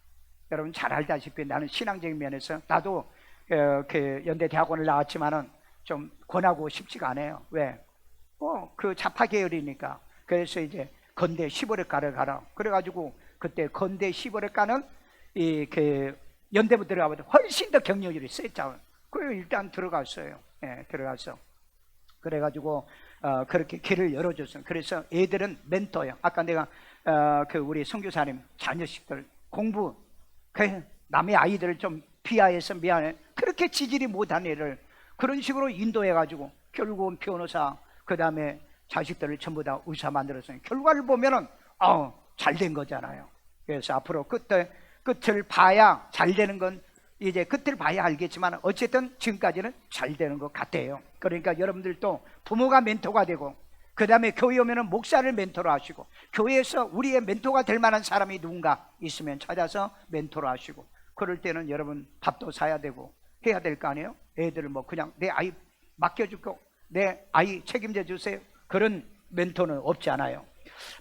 여러분 잘 알다시피 나는 신앙적인 면에서 나도 연대 대학원을 나왔지만은 좀 권하고 싶지가 않아요. 왜? 그 좌파 계열이니까. 그래서 이제 건대 시보레과를 가라. 그래가지고 그때 건대 시보레과는 연대부 들어가보다 훨씬 더 경력률이 셌잖아요. 그래서 일단 들어갔어요. 들어가서 그래가지고 그렇게 길을 열어줬어요. 그래서 애들은 멘토예요. 아까 내가 우리 선교사님 자녀식들 공부 남의 아이들을 좀 비하해서 미안해, 그렇게 지질이 못한 애를 그런 식으로 인도해가지고 결국은 변호사, 그 다음에 자식들을 전부 다 의사 만들었어요. 결과를 보면은 잘 된 거잖아요. 그래서 앞으로 끝을 봐야 잘 되는 건, 이제 끝을 봐야 알겠지만 어쨌든 지금까지는 잘 되는 것 같아요. 그러니까 여러분들도 부모가 멘토가 되고, 그 다음에 교회 오면은 목사를 멘토로 하시고, 교회에서 우리의 멘토가 될 만한 사람이 누군가 있으면 찾아서 멘토로 하시고, 그럴 때는 여러분 밥도 사야 되고 해야 될 거 아니에요. 애들을 그냥 내 아이 맡겨주고 내 아이 책임져 주세요, 그런 멘토는 없지 않아요.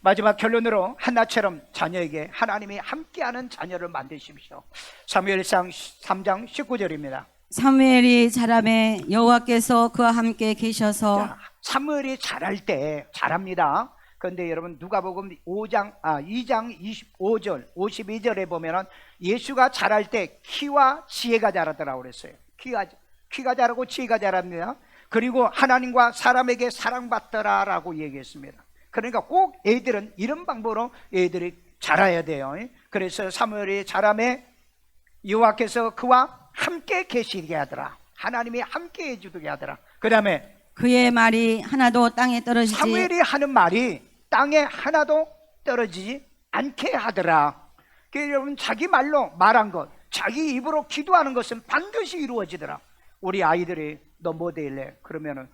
마지막 결론으로 한나처럼 자녀에게 하나님이 함께하는 자녀를 만드십시오. 사무엘상 3장 19절입니다. 사무엘이 자라매 여호와께서 그와 함께 계셔서. 사무엘이 자랄 때 잘합니다. 그런데 여러분 누가복음 2장 25절 52절에 보면은 예수가 자랄 때 키와 지혜가 자라더라고 그랬어요. 키가 자라고 지혜가 자랍니다. 그리고 하나님과 사람에게 사랑받더라라고 얘기했습니다. 그러니까 꼭 애들은 이런 방법으로 애들이 자라야 돼요. 그래서 사무엘이 자라매 여호와께서 그와 함께 계시게 하더라. 하나님이 함께 해주게 하더라. 그 다음에 그의 말이 하나도 땅에 떨어지지. 사무엘이 하는 말이 땅에 하나도 떨어지지 않게 하더라. 여러분 자기 말로 말한 것, 자기 입으로 기도하는 것은 반드시 이루어지더라. 우리 아이들이 너 뭐 될래? 그러면은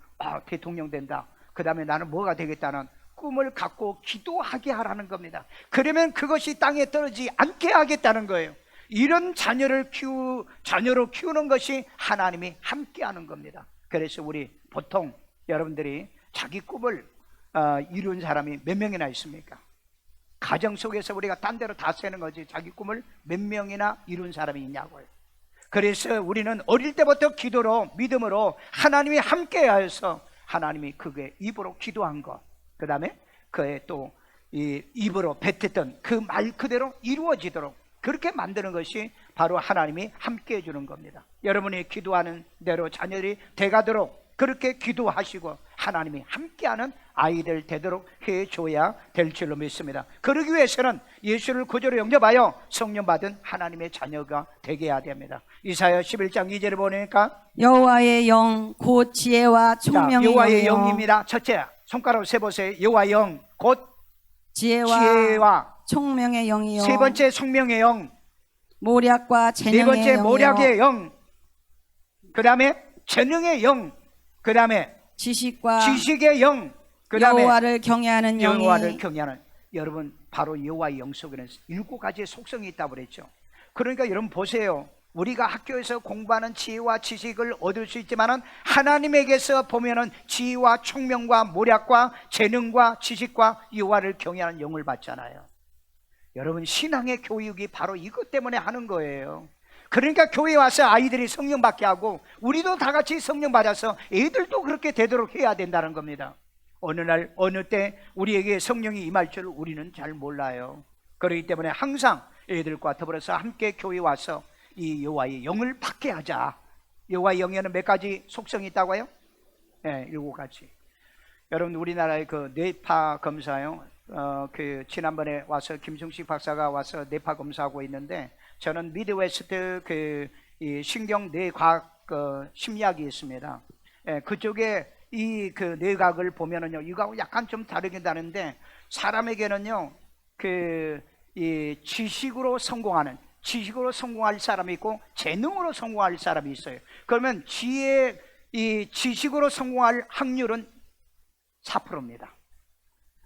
대통령 된다. 그 다음에 나는 뭐가 되겠다는 꿈을 갖고 기도하게 하라는 겁니다. 그러면 그것이 땅에 떨어지지 않게 하겠다는 거예요. 이런 자녀로 키우는 것이 하나님이 함께하는 겁니다. 그래서 우리 보통 여러분들이 자기 꿈을 이룬 사람이 몇 명이나 있습니까? 가정 속에서 우리가 딴 데로 다 세는 거지 자기 꿈을 몇 명이나 이룬 사람이 있냐고요. 그래서 우리는 어릴 때부터 기도로 믿음으로 하나님이 함께하여서 하나님이 그게 입으로 기도한 것, 그 다음에 그의 또 이 입으로 뱉었던 그 말 그대로 이루어지도록 그렇게 만드는 것이 바로 하나님이 함께 해주는 겁니다. 여러분이 기도하는 대로 자녀들이 돼가도록 그렇게 기도하시고 하나님이 함께하는 아이들 되도록 해줘야 될 줄로 믿습니다. 그러기 위해서는 예수를 구주로 영접하여 성령 받은 하나님의 자녀가 되게 해야 됩니다. 이사야 11장 2절을 보니까 여호와의 영 곧 지혜와 총명의 여호와의 영이요 영입니다. 첫째 손가락으로 세보세요. 여호와의 영 곧 지혜와 총명의 영이요 세 번째 성령의 영, 모략과 네 재능의 번째 영이요 모략의 영, 그 다음에 재능의 영, 그 다음에 지식과 지식의 영, 그 다음에 여호와를 경외하는 영이 여호와를 경외하는. 여러분 바로 여호와의 영 속에는 7가지의 속성이 있다고 그랬죠. 그러니까 여러분 보세요. 우리가 학교에서 공부하는 지혜와 지식을 얻을 수 있지만은 하나님에게서 보면은 지혜와 총명과 모략과 재능과 지식과 여호와를 경외하는 영을 받잖아요. 여러분 신앙의 교육이 바로 이것 때문에 하는 거예요. 그러니까 교회에 와서 아이들이 성령 받게 하고 우리도 다 같이 성령 받아서 애들도 그렇게 되도록 해야 된다는 겁니다. 어느 날 어느 때 우리에게 성령이 임할 줄 우리는 잘 몰라요. 그렇기 때문에 항상 애들과 더불어서 함께 교회에 와서 이 여호와의 영을 받게 하자. 여호와의 영에는 몇 가지 속성이 있다고요? 네, 7가지. 여러분 우리나라의 그 뇌파 검사요. 그 지난번에 와서 김승식 박사가 와서 뇌파 검사하고 있는데 저는 미드웨스트 이 신경 뇌과학 심리학이 있습니다. 예, 그쪽에 이 그 뇌과학을 보면은요 이거하고 약간 좀 다르긴 다른데 사람에게는요 이 지식으로 성공할 사람이 있고 재능으로 성공할 사람이 있어요. 그러면 이 지식으로 성공할 확률은 4%입니다.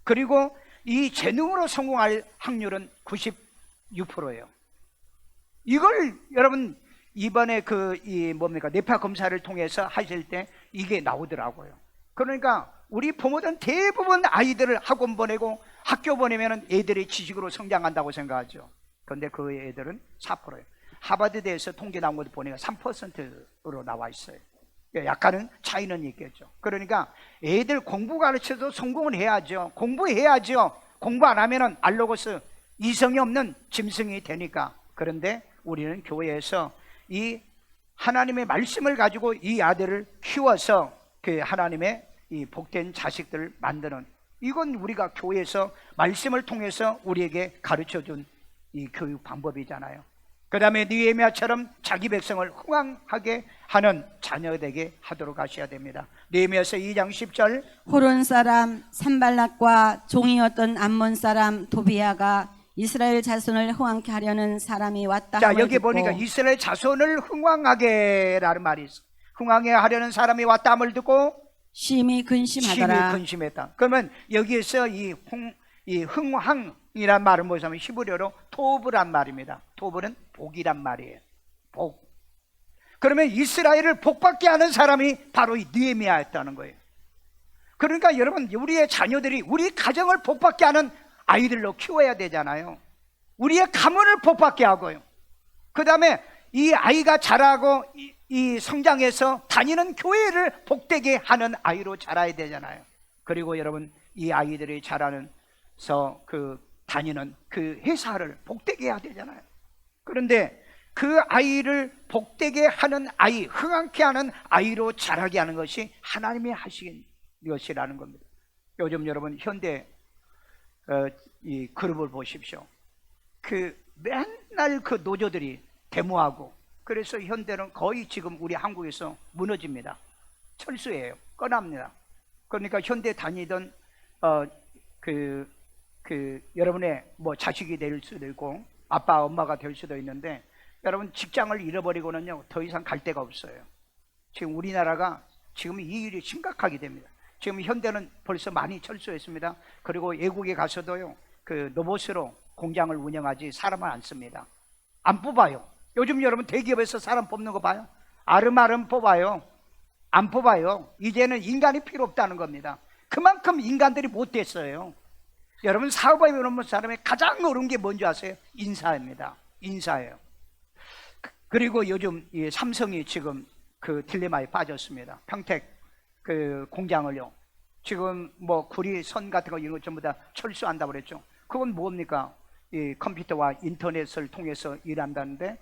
그리고 이 재능으로 성공할 확률은 96%예요. 이걸 여러분 이번에 뇌파 검사를 통해서 하실 때 이게 나오더라고요. 그러니까 우리 부모들은 대부분 아이들을 학원 보내고 학교 보내면 애들이 지식으로 성장한다고 생각하죠. 그런데 그 애들은 4%예요. 하버드대에서 통계 나온 것도 보니까 3%로 나와 있어요. 약간은 차이는 있겠죠. 그러니까 애들 공부 가르쳐도 성공은 해야죠. 공부해야죠. 공부 안 하면은 알로고스 이성이 없는 짐승이 되니까. 그런데 우리는 교회에서 이 하나님의 말씀을 가지고 이 아들을 키워서 그 하나님의 이 복된 자식들을 만드는, 이건 우리가 교회에서 말씀을 통해서 우리에게 가르쳐준 이 교육 방법이잖아요. 그 다음에 느헤미야처럼 자기 백성을 흥왕하게 하는 자녀 되게 하도록 하셔야 됩니다. 느헤미야서 2장 10절 호론 사람 산발락과 종이었던 암몬 사람 도비야가 이스라엘 자손을 흥왕케 하려는 사람이 왔다. 자, 여기 보니까 이스라엘 자손을 흥왕하게라는 말이 있어. 흥왕해 하려는 사람이 왔다 함을 듣고 심히 근심하더라. 근심했다. 그러면 여기에서 이 흥왕이란 말은 뭐냐면 히브리어로 토브란 말입니다. 토브는 복이란 말이에요. 복. 그러면 이스라엘을 복받게 하는 사람이 바로 이 느헤미야였다는 거예요. 그러니까 여러분, 우리의 자녀들이 우리 가정을 복받게 하는 아이들로 키워야 되잖아요. 우리의 가문을 복받게 하고요. 그 다음에 이 아이가 자라고 이 성장해서 다니는 교회를 복되게 하는 아이로 자라야 되잖아요. 그리고 여러분, 이 아이들이 자라면서 다니는 그 회사를 복되게 해야 되잖아요. 그런데 그 아이를 복되게 하는 아이, 흥왕케 하는 아이로 자라게 하는 것이 하나님이 하신 것이라는 겁니다. 요즘 여러분 현대 이 그룹을 보십시오. 맨날 그 노조들이 데모하고, 그래서 현대는 거의 지금 우리 한국에서 무너집니다. 철수예요. 꺼납니다. 그러니까 현대 다니던 여러분의 뭐 자식이 될 수도 있고 아빠 엄마가 될 수도 있는데, 여러분 직장을 잃어버리고는요 더 이상 갈 데가 없어요. 지금 우리나라가 지금 이 일이 심각하게 됩니다. 지금 현대는 벌써 많이 철수했습니다. 그리고 외국에 가서도요, 그 로봇으로 공장을 운영하지 사람을 안 씁니다. 안 뽑아요. 요즘 여러분 대기업에서 사람 뽑는 거 봐요. 아름아름 뽑아요. 안 뽑아요. 이제는 인간이 필요 없다는 겁니다. 그만큼 인간들이 못됐어요. 여러분 사업에 이런 사람의 가장 어려운 게 뭔지 아세요? 인사입니다. 인사예요. 그리고 요즘 이 삼성이 지금 그 딜레마에 빠졌습니다. 평택 그 공장을요, 지금 뭐 구리 선 같은 거 이런 거 전부 다 철수한다고 그랬죠. 그건 뭡니까? 이 컴퓨터와 인터넷을 통해서 일한다는데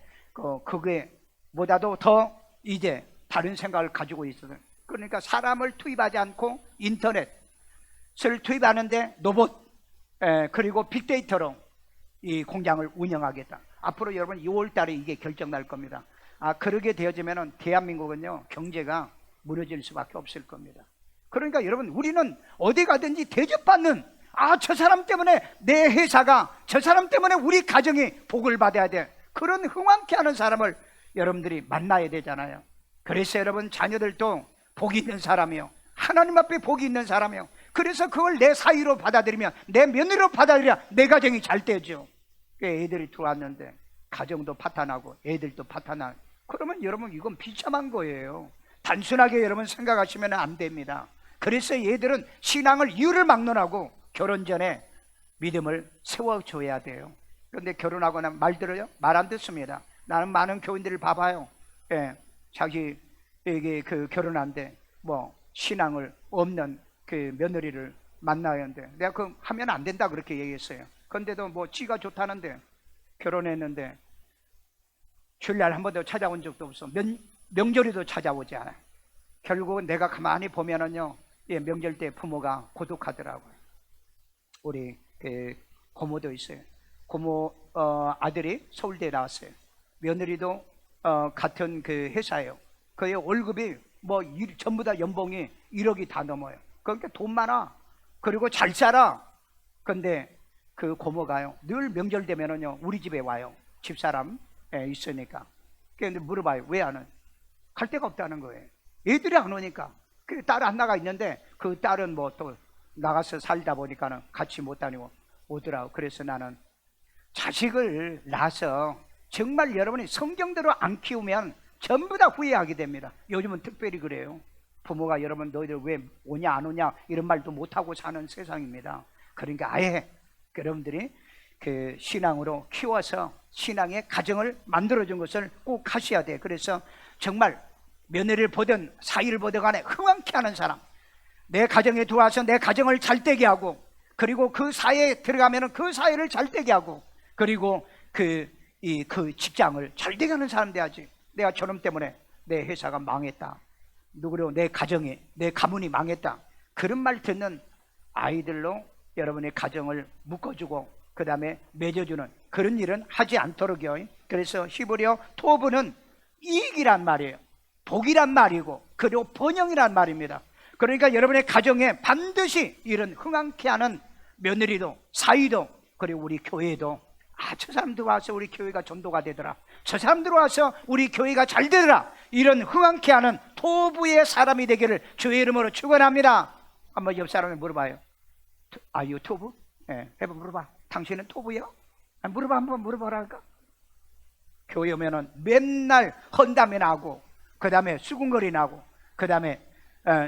그게 보다도 더 이제 다른 생각을 가지고 있어요. 그러니까 사람을 투입하지 않고 인터넷을 투입하는데 로봇 그리고 빅데이터로 이 공장을 운영하겠다. 앞으로 여러분 6월 달에 이게 결정날 겁니다. 그러게 되어지면은 대한민국은요, 경제가 무너질 수밖에 없을 겁니다. 그러니까 여러분, 우리는 어디 가든지 대접받는, 저 사람 때문에 내 회사가, 저 사람 때문에 우리 가정이 복을 받아야 돼, 그런 흥왕케 하는 사람을 여러분들이 만나야 되잖아요. 그래서 여러분 자녀들도 복이 있는 사람이요, 하나님 앞에 복이 있는 사람이요, 그래서 그걸 내 사위로 받아들이면, 내 며느리로 받아들여야 내 가정이 잘 되죠. 애들이 들어왔는데 가정도 파탄하고 애들도 파탄하고, 그러면 여러분 이건 비참한 거예요. 단순하게 여러분 생각하시면 안 됩니다. 그래서 얘들은 신앙을 이유를 막론하고 결혼 전에 믿음을 세워줘야 돼요. 그런데 결혼하고 나면 말 들어요? 말 안 듣습니다. 나는 많은 교인들을 봐봐요. 자기에게 그 결혼한데 뭐 신앙을 없는 그 며느리를 만나야 하는데, 내가 그 하면 안 된다 그렇게 얘기했어요. 그런데도 뭐 지가 좋다는데 결혼했는데 주일날 한 번도 찾아온 적도 없어. 명절에도 찾아오지 않아요. 결국은 내가 가만히 보면은요, 명절 때 부모가 고독하더라고요. 우리 그 고모도 있어요. 고모 아들이 서울대에 나왔어요. 며느리도 같은 그 회사예요. 그의 월급이 뭐 전부 다 연봉이 1억이 다 넘어요. 그러니까 돈 많아. 그리고 잘 살아. 근데 그 고모가요, 늘 명절 되면은요 우리 집에 와요. 집사람 있으니까. 그런데 물어봐요. 왜 안 와? 갈 데가 없다는 거예요. 애들이 안 오니까. 그 딸 안 나가 있는데 그 딸은 뭐 또 나가서 살다 보니까는 같이 못 다니고 오더라고. 그래서 나는 자식을 낳아서 정말 여러분이 성경대로 안 키우면 전부 다 후회하게 됩니다. 요즘은 특별히 그래요. 부모가 여러분 너희들 왜 오냐 안 오냐 이런 말도 못하고 사는 세상입니다. 그러니까 아예 여러분들이 그 신앙으로 키워서 신앙의 가정을 만들어준 것을 꼭 하셔야 돼. 그래서 정말 며느리를 보든 사위를 보든 간에 흥왕케 하는 사람, 내 가정에 들어와서 내 가정을 잘되게 하고, 그리고 그 사회에 들어가면 그 사회를 잘되게 하고, 그리고 그 직장을 잘되게 하는 사람 돼야지. 내가 저놈 때문에 내 회사가 망했다, 누구로 내 가정이, 내 가문이 망했다, 그런 말 듣는 아이들로 여러분의 가정을 묶어주고 그 다음에 맺어주는 그런 일은 하지 않도록요. 그래서 히브리어 토브는 이익이란 말이에요. 복이란 말이고, 그리고 번영이란 말입니다. 그러니까 여러분의 가정에 반드시 이런 흥왕케 하는 며느리도 사위도, 그리고 우리 교회도, 저 사람 들어와서 우리 교회가 전도가 되더라, 저 사람 들어와서 우리 교회가 잘 되더라, 이런 흥왕케 하는 토부의 사람이 되기를 주의 이름으로 축원합니다. 한번 옆 사람에 물어봐요. 아유 토부? 해봐, 물어봐. 당신은 토부요? 물어봐, 한번 물어보라니까. 교회 오면은 맨날 헌담이 나고, 그 다음에 수군거리 나고, 그 다음에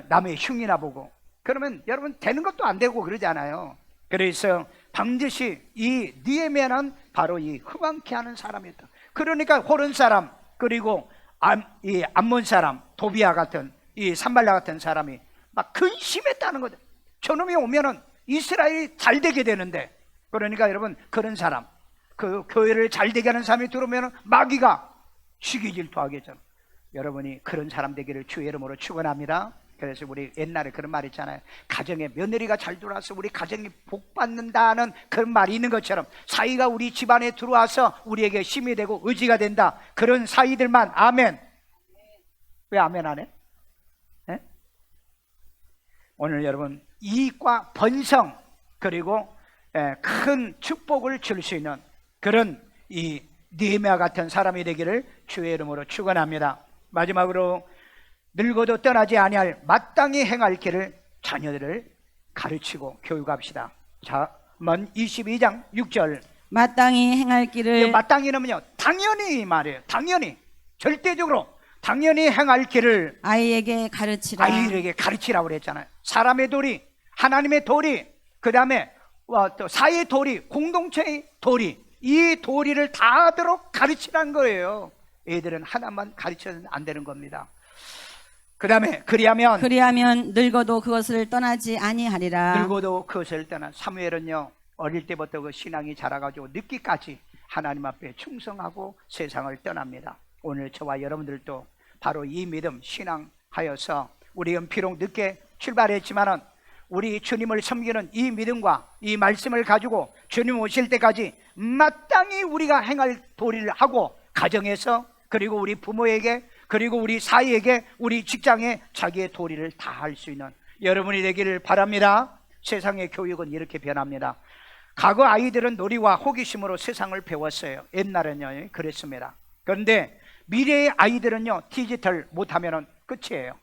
남의 흉이나 보고, 그러면 여러분 되는 것도 안 되고 그러잖아요. 그래서 반드시 이 느헤미야는 바로 이 흥왕케 하는 사람이었다. 그러니까 호른 사람, 그리고 이 암몬 사람 도비아 같은, 이 산발라 같은 사람이 막 근심했다는 거죠. 저놈이 오면은 이스라엘이 잘 되게 되는데, 그러니까 여러분 그런 사람, 그 교회를 잘 되게 하는 사람이 들어오면 마귀가 시기질투하겠죠. 여러분이 그런 사람 되기를 주의 이름으로 축원합니다. 그래서 우리 옛날에 그런 말 있잖아요. 가정에 며느리가 잘 들어와서 우리 가정이 복 받는다는 그런 말이 있는 것처럼, 사위가 우리 집안에 들어와서 우리에게 힘이 되고 의지가 된다, 그런 사위들만. 아멘. 왜 아멘 안 해? 네? 오늘 여러분 이익과 번성, 그리고 큰 축복을 줄 수 있는 그런 이 느헤미야 같은 사람이 되기를 주의 이름으로 축원합니다. 마지막으로 늙어도 떠나지 아니할 마땅히 행할 길을 자녀들을 가르치고 교육합시다. 자, 만 22장 6절. 마땅히 행할 이 길을 마땅히는요, 당연히 말이에요. 당연히, 절대적으로 당연히 행할 길을 아이에게 가르치라. 아이들에게 가르치라고 그랬잖아요. 사람의 도리, 하나님의 도리, 그 다음에 또 사회의 도리, 공동체의 도리, 이 도리를 다 하도록 가르치라는 거예요. 애들은 하나만 가르쳐서는 안 되는 겁니다. 그 다음에 그리하면 늙어도 그것을 떠나지 아니하리라. 늙어도 그것을 떠나. 사무엘은요, 어릴 때부터 그 신앙이 자라가지고 늙기까지 하나님 앞에 충성하고 세상을 떠납니다. 오늘 저와 여러분들도 바로 이 믿음 신앙하여서 우리는 비록 늦게 출발했지만은 우리 주님을 섬기는 이 믿음과 이 말씀을 가지고 주님 오실 때까지 마땅히 우리가 행할 도리를 하고, 가정에서, 그리고 우리 부모에게, 그리고 우리 사회에게, 우리 직장에 자기의 도리를 다 할 수 있는 여러분이 되기를 바랍니다. 세상의 교육은 이렇게 변합니다. 과거 아이들은 놀이와 호기심으로 세상을 배웠어요. 옛날은요 그랬습니다. 그런데 미래의 아이들은요, 디지털 못하면 끝이에요.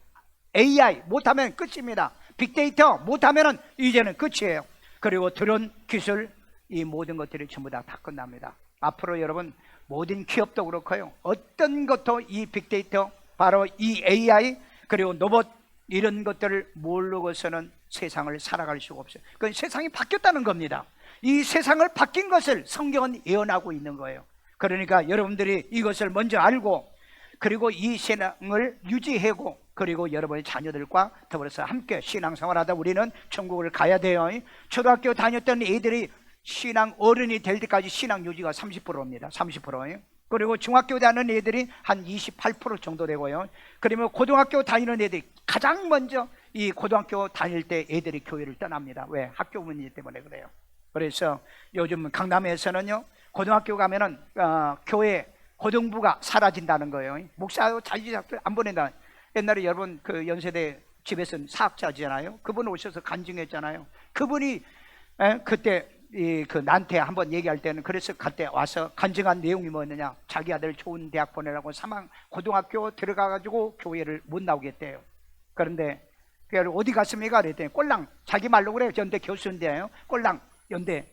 AI 못하면 끝입니다. 빅데이터 못하면 이제는 끝이에요. 그리고 드론 기술, 이 모든 것들이 전부 다 끝납니다. 앞으로 여러분 모든 기업도 그렇고요, 어떤 것도 이 빅데이터, 바로 이 AI, 그리고 로봇, 이런 것들을 모르고서는 세상을 살아갈 수가 없어요. 그건 세상이 바뀌었다는 겁니다. 이 세상을 바뀐 것을 성경은 예언하고 있는 거예요. 그러니까 여러분들이 이것을 먼저 알고, 그리고 이 신앙을 유지하고, 그리고 여러분의 자녀들과 더불어서 함께 신앙생활하다 우리는 천국을 가야 돼요. 초등학교 다녔던 애들이 신앙 어른이 될 때까지 신앙 유지가 30%입니다. 30%예요. 그리고 중학교 다니는 애들이 한 28% 정도 되고요. 그러면 고등학교 다니는 애들이 가장 먼저 이 고등학교 다닐 때 애들이 교회를 떠납니다. 왜? 학교 문제 때문에 그래요. 그래서 요즘 강남에서는요, 고등학교 가면은 교회 고등부가 사라진다는 거예요. 목사도 자기 학교 안 보낸다. 옛날에 여러분 그 연세대 집에서 사학자잖아요. 그분 오셔서 간증했잖아요. 그분이 그때 그 나한테 한번 얘기할 때는, 그래서 그때 와서 간증한 내용이 뭐였느냐, 자기 아들 좋은 대학 보내라고 사망 고등학교 들어가가지고 교회를 못 나오겠대요. 그런데 그 어디 갔습니까? 그랬더니 꼴랑, 자기 말로 그래요. 연대 교수인데요, 꼴랑 연대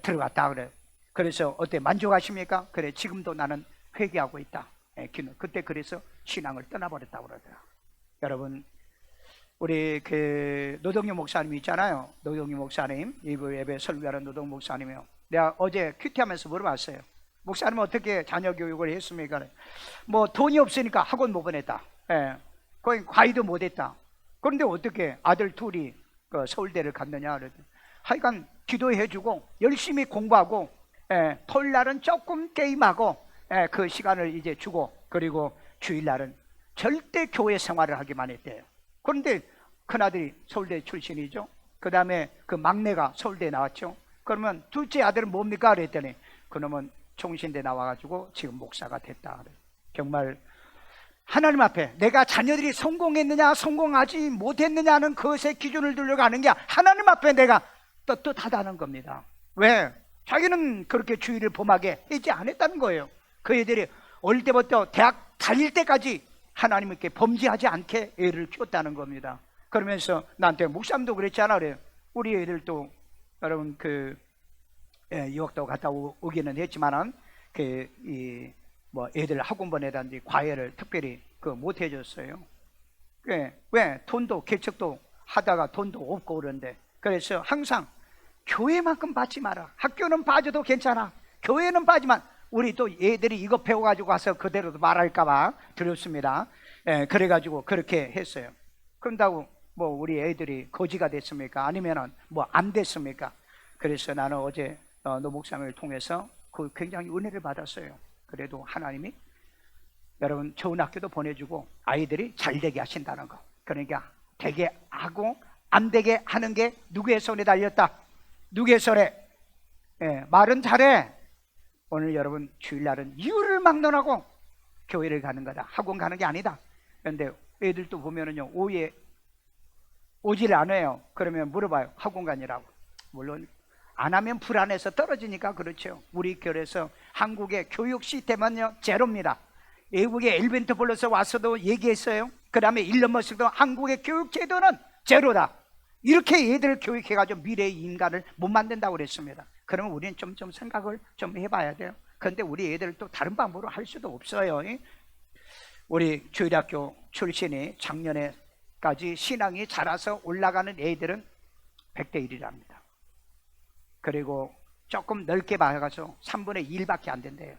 들어갔다 그래요. 그래서 어때, 만족하십니까? 그래, 지금도 나는 회개하고 있다. 그때 그래서 신앙을 떠나버렸다고 그러더라고요. 여러분, 우리 그 노동요 목사님 있잖아요. 노동요 목사님, 이부 예배 설교하는 노동 목사님이요. 내가 어제 큐티하면서 물어봤어요. 목사님은 어떻게 자녀 교육을 했습니까? 뭐 돈이 없으니까 학원 못 보냈다. 거의 과외도 못했다. 그런데 어떻게 아들 둘이 그 서울대를 갔느냐? 그랬더니 하여간 기도해주고 열심히 공부하고, 토요일 날은 조금 게임하고, 그 시간을 이제 주고, 그리고 주일날은 절대 교회 생활을 하기만 했대요. 그런데 큰아들이 서울대 출신이죠. 그 다음에 그 막내가 서울대 나왔죠. 그러면 둘째 아들은 뭡니까? 그랬더니 그놈은 총신대 나와가지고 지금 목사가 됐다. 정말 하나님 앞에 내가 자녀들이 성공했느냐 성공하지 못했느냐는 그것의 기준을 들려가는 게 하나님 앞에 내가 떳떳하다는 겁니다. 왜? 자기는 그렇게 주의를 범하게 하지 않았다는 거예요. 그 애들이 어릴 때부터 대학 다닐 때까지 하나님께 범죄하지 않게 애를 키웠다는 겁니다. 그러면서 나한테 목사님도 그랬잖아 그래요. 우리 애들도 여러분 유학도 갔다 오기는 했지만은 뭐 애들 학원 보내다든지 과외를 특별히 못 해줬어요. 왜? 돈도 개척도 하다가 돈도 없고 그런데, 그래서 항상 교회만큼 받지 마라. 학교는 빠져도 괜찮아. 교회는 빠지만 우리 또 애들이 이거 배워가지고 와서 그대로도 말할까봐 두렵습니다. 그래가지고 그렇게 했어요. 그런다고 뭐 우리 애들이 거지가 됐습니까? 아니면은 뭐 안 됐습니까? 그래서 나는 어제 노 목사님을 통해서 굉장히 은혜를 받았어요. 그래도 하나님이 여러분 좋은 학교도 보내주고 아이들이 잘 되게 하신다는 거. 그러니까 되게 하고 안 되게 하는 게 누구의 손에 달렸다. 누구의 손에? 말은 잘해. 오늘 여러분 주일날은 이유를 막론하고 교회를 가는 거다. 학원 가는 게 아니다. 그런데 애들도 보면은요, 오후에 오지를 않아요. 그러면 물어봐요. 학원 가니라고. 물론 안 하면 불안해서 떨어지니까 그렇죠. 우리 교회에서 한국의 교육 시스템은요 제로입니다. 외국의 엘벤트 불러서 와서도 얘기했어요. 그 다음에 일론 머스크도 한국의 교육 제도는 제로다, 이렇게 얘들을 교육해가지고 미래의 인간을 못 만든다고 그랬습니다. 그러면 우리는 좀 생각을 좀 해봐야 돼요. 그런데 우리 애들을 또 다른 방법으로 할 수도 없어요. 우리 주일학교 출신이 작년에까지 신앙이 자라서 올라가는 애들은 100대 1이랍니다. 그리고 조금 넓게 봐가서 3분의 1밖에 안 된대요.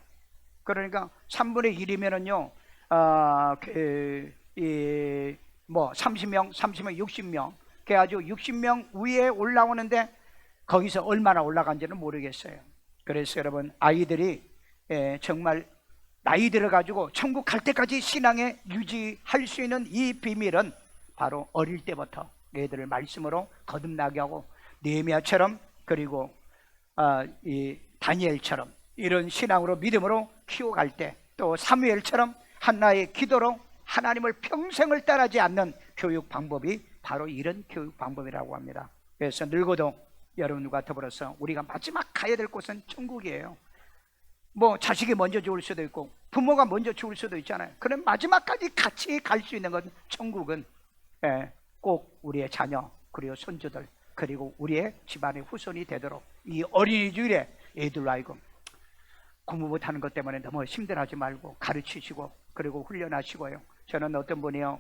그러니까 3분의 1이면은요, 30명, 60명, 그래가지고 60명 위에 올라오는데 거기서 얼마나 올라간지는 모르겠어요. 그래서 여러분, 아이들이 정말 나이 들어가지고 천국 갈 때까지 신앙에 유지할 수 있는 이 비밀은 바로 어릴 때부터 애들을 말씀으로 거듭나게 하고, 느헤미야처럼, 그리고 이 다니엘처럼 이런 신앙으로 믿음으로 키워갈 때, 또 사무엘처럼 한나의 기도로 하나님을 평생을 따르지 않는 교육 방법이 바로 이런 교육 방법이라고 합니다. 그래서 늙어도 여러분과 더불어서 우리가 마지막 가야 될 곳은 천국이에요. 뭐 자식이 먼저 죽을 수도 있고 부모가 먼저 죽을 수도 있잖아요. 그럼 마지막까지 같이 갈 수 있는 건 천국은 꼭 우리의 자녀, 그리고 손주들, 그리고 우리의 집안의 후손이 되도록 이 어린이 주일에 애들로 하여금 공부 못하는 것 때문에 너무 힘들어하지 말고 가르치시고, 그리고 훈련하시고요. 저는 어떤 분이요,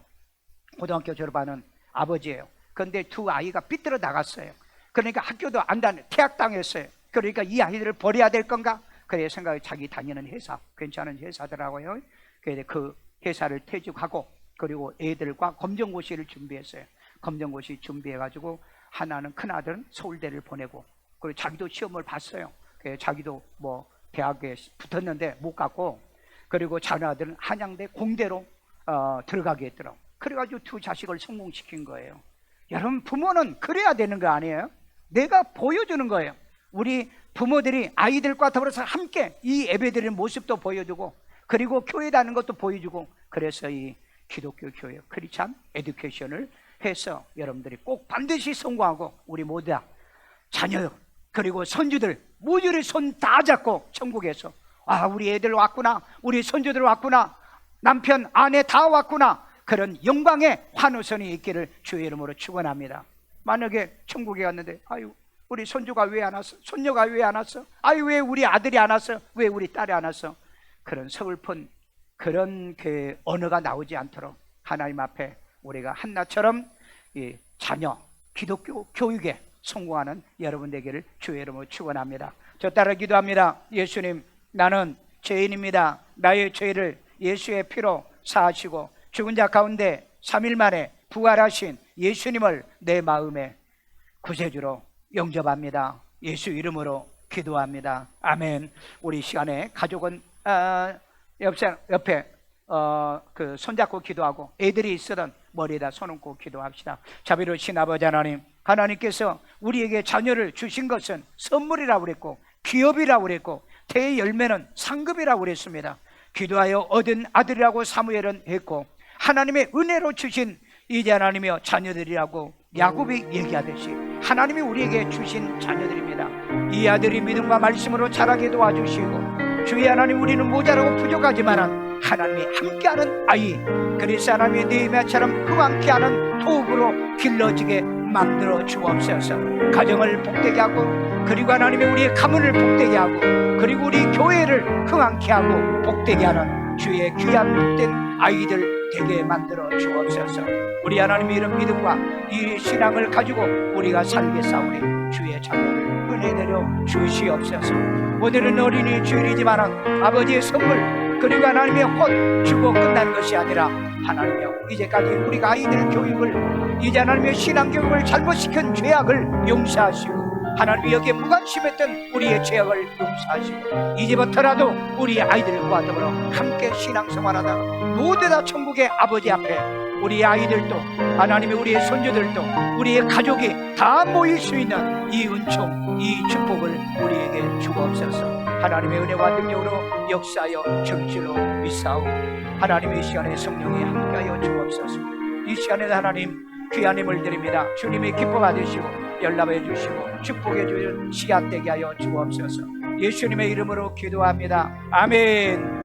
고등학교 졸업하는 아버지예요. 그런데 두 아이가 삐뚤어 나갔어요. 그러니까 학교도 안 다녀, 퇴학당했어요. 그러니까 이 아이들을 버려야 될 건가? 그래 생각에 자기 다니는 회사, 괜찮은 회사더라고요. 그래서 그 회사를 퇴직하고, 그리고 애들과 검정고시를 준비했어요. 검정고시 준비해가지고 하나는, 큰아들은 서울대를 보내고, 그리고 자기도 시험을 봤어요. 그래서 자기도 뭐 대학에 붙었는데 못 갔고, 그리고 작은 아들은 한양대 공대로 들어가게 했더라고. 그래가지고 두 자식을 성공시킨 거예요. 여러분, 부모는 그래야 되는 거 아니에요? 내가 보여주는 거예요. 우리 부모들이 아이들과 더불어서 함께 이 예배드리는 모습도 보여주고, 그리고 교회 다니는 것도 보여주고, 그래서 이 기독교 교육 크리스찬 에듀케이션을 해서 여러분들이 꼭 반드시 성공하고, 우리 모두 다 자녀 그리고 손주들 모두를 손 다 잡고 천국에서, 아, 우리 애들 왔구나, 우리 손주들 왔구나, 남편 아내 다 왔구나, 그런 영광의 환호성이 있기를 주의 이름으로 축원합니다. 만약에 천국에 갔는데, 아유, 우리 손주가 왜 안 왔어? 손녀가 왜 안 왔어? 아유, 왜 우리 아들이 안 왔어? 왜 우리 딸이 안 왔어? 그런 서글픈 그런 그 언어가 나오지 않도록 하나님 앞에 우리가 한나처럼 이 자녀 기독교 교육에 성공하는 여러분 되기를 주의 이름으로 축원합니다. 저 따라 기도합니다. 예수님, 나는 죄인입니다. 나의 죄를 예수의 피로 사하시고 죽은 자 가운데 3일 만에 부활하신 예수님을 내 마음에 구세주로 영접합니다. 예수 이름으로 기도합니다. 아멘. 우리 시간에 가족은 옆에 그 손잡고 기도하고, 애들이 있으든 머리에다 손 얹고 기도합시다. 자비로우신 아버지 하나님, 하나님께서 우리에게 자녀를 주신 것은 선물이라고 그랬고, 기업이라고 그랬고, 대열매는 상급이라고 그랬습니다. 기도하여 얻은 아들이라고 사무엘은 했고, 하나님의 은혜로 주신 이제 하나님이여 자녀들이라고 야곱이 얘기하듯이 하나님이 우리에게 주신 자녀들입니다. 이 아들이 믿음과 말씀으로 자라게 도와주시고, 주의 하나님, 우리는 모자라고 부족하지만 하나님이 함께하는 아이, 그래서 하나님의 느헤미야처럼 흥왕케 하는 도구로 길러지게 만들어 주옵소서. 가정을 복되게 하고, 그리고 하나님의 우리의 가문을 복되게 하고, 그리고 우리 교회를 흥왕케 하고 복되게 하는 주의 귀한 복된 아이들 되게 만들어 주옵소서. 우리 하나님의 이런 믿음과 이 신앙을 가지고 우리가 살게 싸우리 주의 자녀를 은혜 내려 주시옵소서. 오늘은 어린이 주일이지만 아버지의 선물, 그리고 하나님의 혼 주고 끝난 것이 아니라 하나님이여, 이제까지 우리가 아이들 교육을, 이제 하나님의 신앙 교육을 잘못시킨 죄악을 용서하시고, 하나님이 여기에 무관심했던 우리의 죄악을 용서하시고, 이제부터라도 우리 아이들과 더불어 함께 신앙생활하다가 모두 다 천국의 아버지 앞에 우리 아이들도, 하나님의 우리의 손주들도, 우리의 가족이 다 모일 수 있는 이 은총, 이 축복을 우리에게 주옵소서. 하나님의 은혜와 능력으로 역사하여 정치로 믿사오. 하나님의 시간에 성령이 함께하여 주옵소서. 이 시간에 하나님 귀한 힘을 드립니다. 주님이 기뻐 받으시고 연락해 주시고 축복해 주는 시간 되게 하여 주옵소서. 예수님의 이름으로 기도합니다. 아멘.